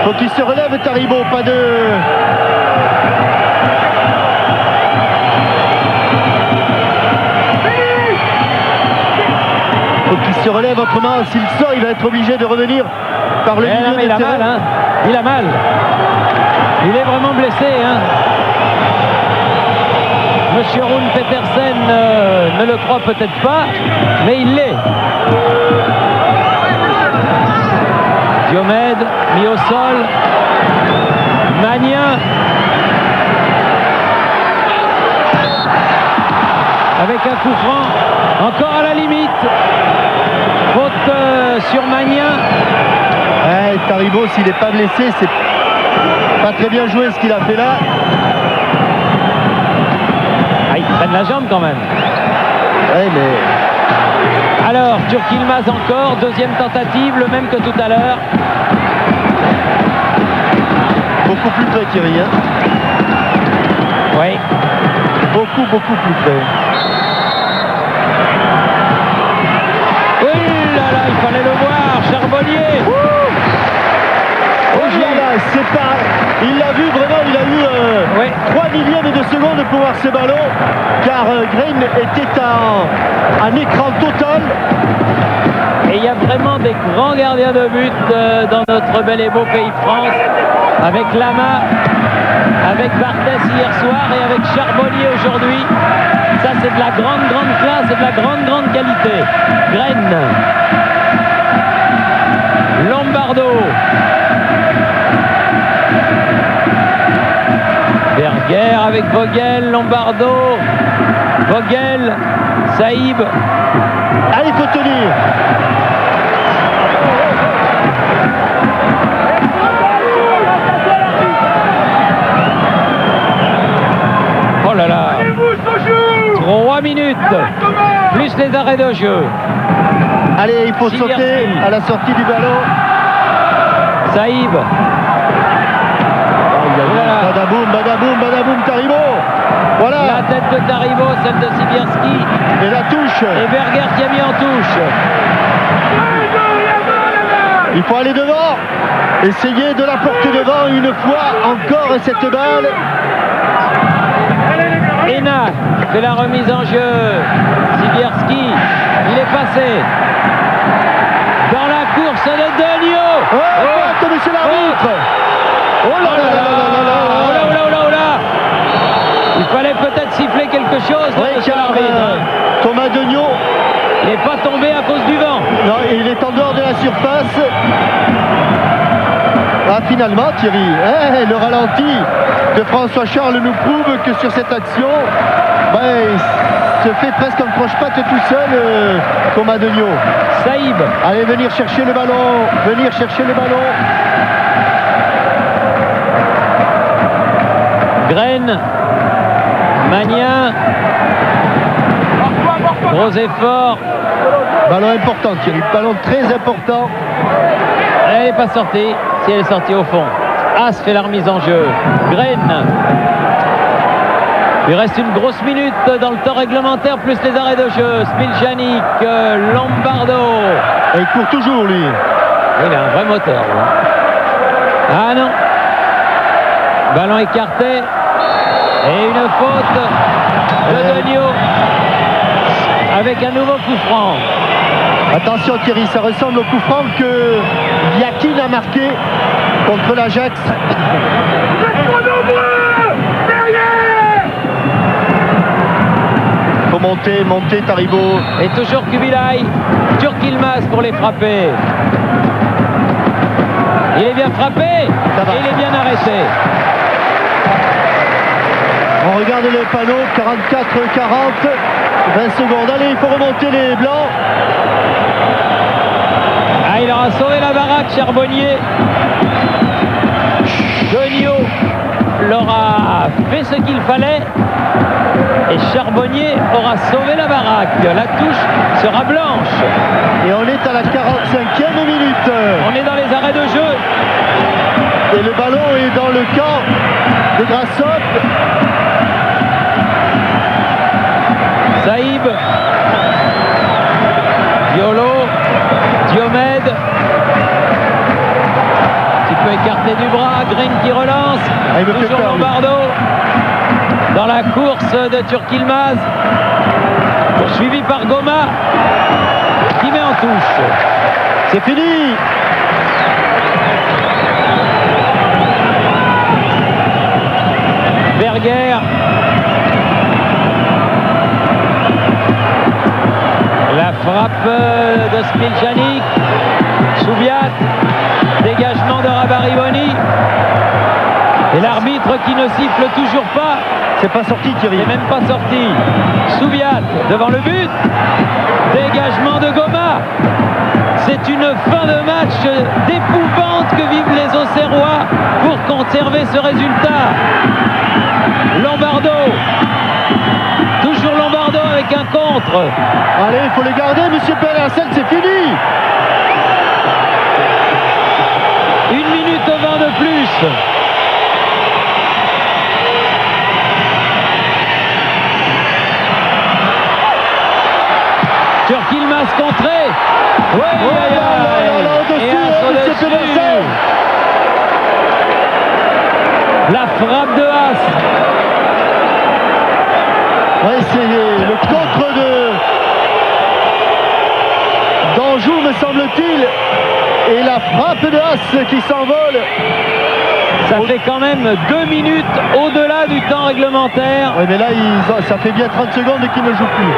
faut qu'il se relève, Taribo. Pas de... Faut qu'il se relève, autrement, s'il sort, il va être obligé de revenir par le milieu Mais de il a terrain. mal, hein. Il a mal. Il est vraiment blessé, hein. Monsieur Rune Petersen ne le croit peut-être pas, mais il l'est. Diomède, mis au sol. Magnin. Avec un coup franc. Encore à la limite. Faute sur Magnin. Ouais, Taribo, s'il n'est pas blessé, c'est pas très bien joué ce qu'il a fait là. Ah, il traîne la jambe quand même. Ouais, mais... Alors, Turkilmaz encore, deuxième tentative, le même que tout à l'heure. Beaucoup plus près, Thierry. Hein. Oui. Beaucoup plus près. Oui, là, là, il fallait le voir, Charbonnier. Oh là là, c'est pas... Il l'a vu vraiment, il a eu Oui. 3 millièmes de seconde pour voir ce ballon, car Grain était en écran total. Et il y a vraiment des grands gardiens de but dans notre bel et beau pays de France, avec Lama, avec Barthès hier soir et avec Charbonnier aujourd'hui. Ça, c'est de la grande classe et de la grande qualité. Graine. Lombardo. Berger avec Vogel, Lombardo, Vogel, Saïb. Allez, il faut tenir. Oh là là. 3 minutes, plus les arrêts de jeu. Allez, il faut Sibierski. sauter à la sortie du ballon. Saïb. Badaboum, Taribo. Voilà. La tête de Taribo, celle de Sibierski. Et la touche. Et Berger qui a mis en touche. Il faut aller devant. Essayer de la porter devant une fois encore cette balle. Ena fait la remise en jeu. Sibierski, il est passé. Dans la course de Denio. Faute, monsieur l'arbitre. Oh là là là là là là. Il fallait peut-être siffler quelque chose, Oui, monsieur car l'arbitre. Thomas Denio, Il n'est pas tombé à cause du vent. non, il est en dehors de la surface. Ah, finalement, Thierry, le ralenti de François Charles nous prouve que sur cette action, il se fait presque un croche-patte tout seul, Thomas Denio. Saïb. Allez, venir chercher le ballon, Graine. Magnin. Gros effort. Ballon important, Thierry, ballon très important. Elle n'est pas sortie. Si elle est sortie au fond. As fait la remise en jeu. Graine. Il reste une grosse minute dans le temps réglementaire, plus les arrêts de jeu. Smiljanic, Lombardo. Et il court toujours, lui. Il a un vrai moteur. Là. Ah non. Ballon écarté. Et une faute de Denio. Avec un nouveau coup franc. Attention Thierry, ça ressemble au coup franc que Yakin a marqué contre l'Ajax. Faut monter Taribo. Et toujours Kubilay. Turk-Yilmaz pour les frapper. Il est bien frappé. Ça va. Et il est bien arrêté. On regarde les panneaux, 44-40, 20 secondes. Allez, il faut remonter les blancs. Ah, il aura sauvé la baraque, Charbonnier. Denio l'aura fait ce qu'il fallait. Et Charbonnier aura sauvé la baraque. La touche sera blanche. Et on est à la 45e minute. On est dans les arrêts de jeu. Et le ballon est dans le camp de Grasshoppe. Saïb. Diolo. Diomède. Petit peu écarté du bras. Green qui relance. Il me fait Toujours peur, lui. Lombardo. Dans la course de Turk-Yilmaz. Poursuivi par Goma. Qui met en touche. C'est fini. Berger. La frappe de Smiljanic. Soubiat. Dégagement de Rabariboni. Et l'arbitre qui ne siffle toujours pas. C'est pas sorti Thierry. Il n'est même pas sorti. Soubiat devant le but. Dégagement de Goma. C'est une fin de match d'épouvante que vivent les Auxerrois pour conserver ce résultat. Lombardo. Toujours Lombardo avec un contre. Allez, il faut les garder, monsieur Pélassel, c'est fini. 1 minute 20 de plus. Turk-Yilmaz contré. Oui, au-dessus, et un saut monsieur dessus. Pélassel. La frappe de As. Oui, c'est le contre d'Anjou, me semble-t-il. Et la frappe de As qui s'envole. Ça fait quand même 2 minutes au-delà du temps réglementaire. Oui, mais là, ça fait bien 30 secondes qu'il ne joue plus.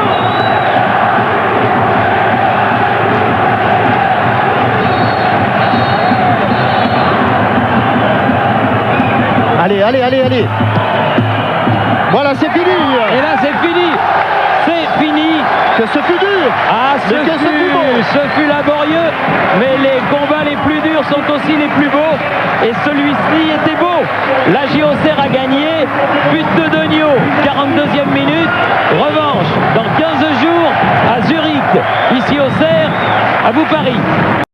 Allez. Voilà, c'est fini. Et là, c'est fini. C'est fini. Que ce fut dur. Ah, Mais que ce fut beau. ce fut laborieux, mais les combats les plus durs sont aussi les plus beaux. Et celui-ci était beau. La JOCR a gagné. But de Denio, 42e minute. Revanche dans 15 jours à Zurich. Ici au Cerf, à vous Paris.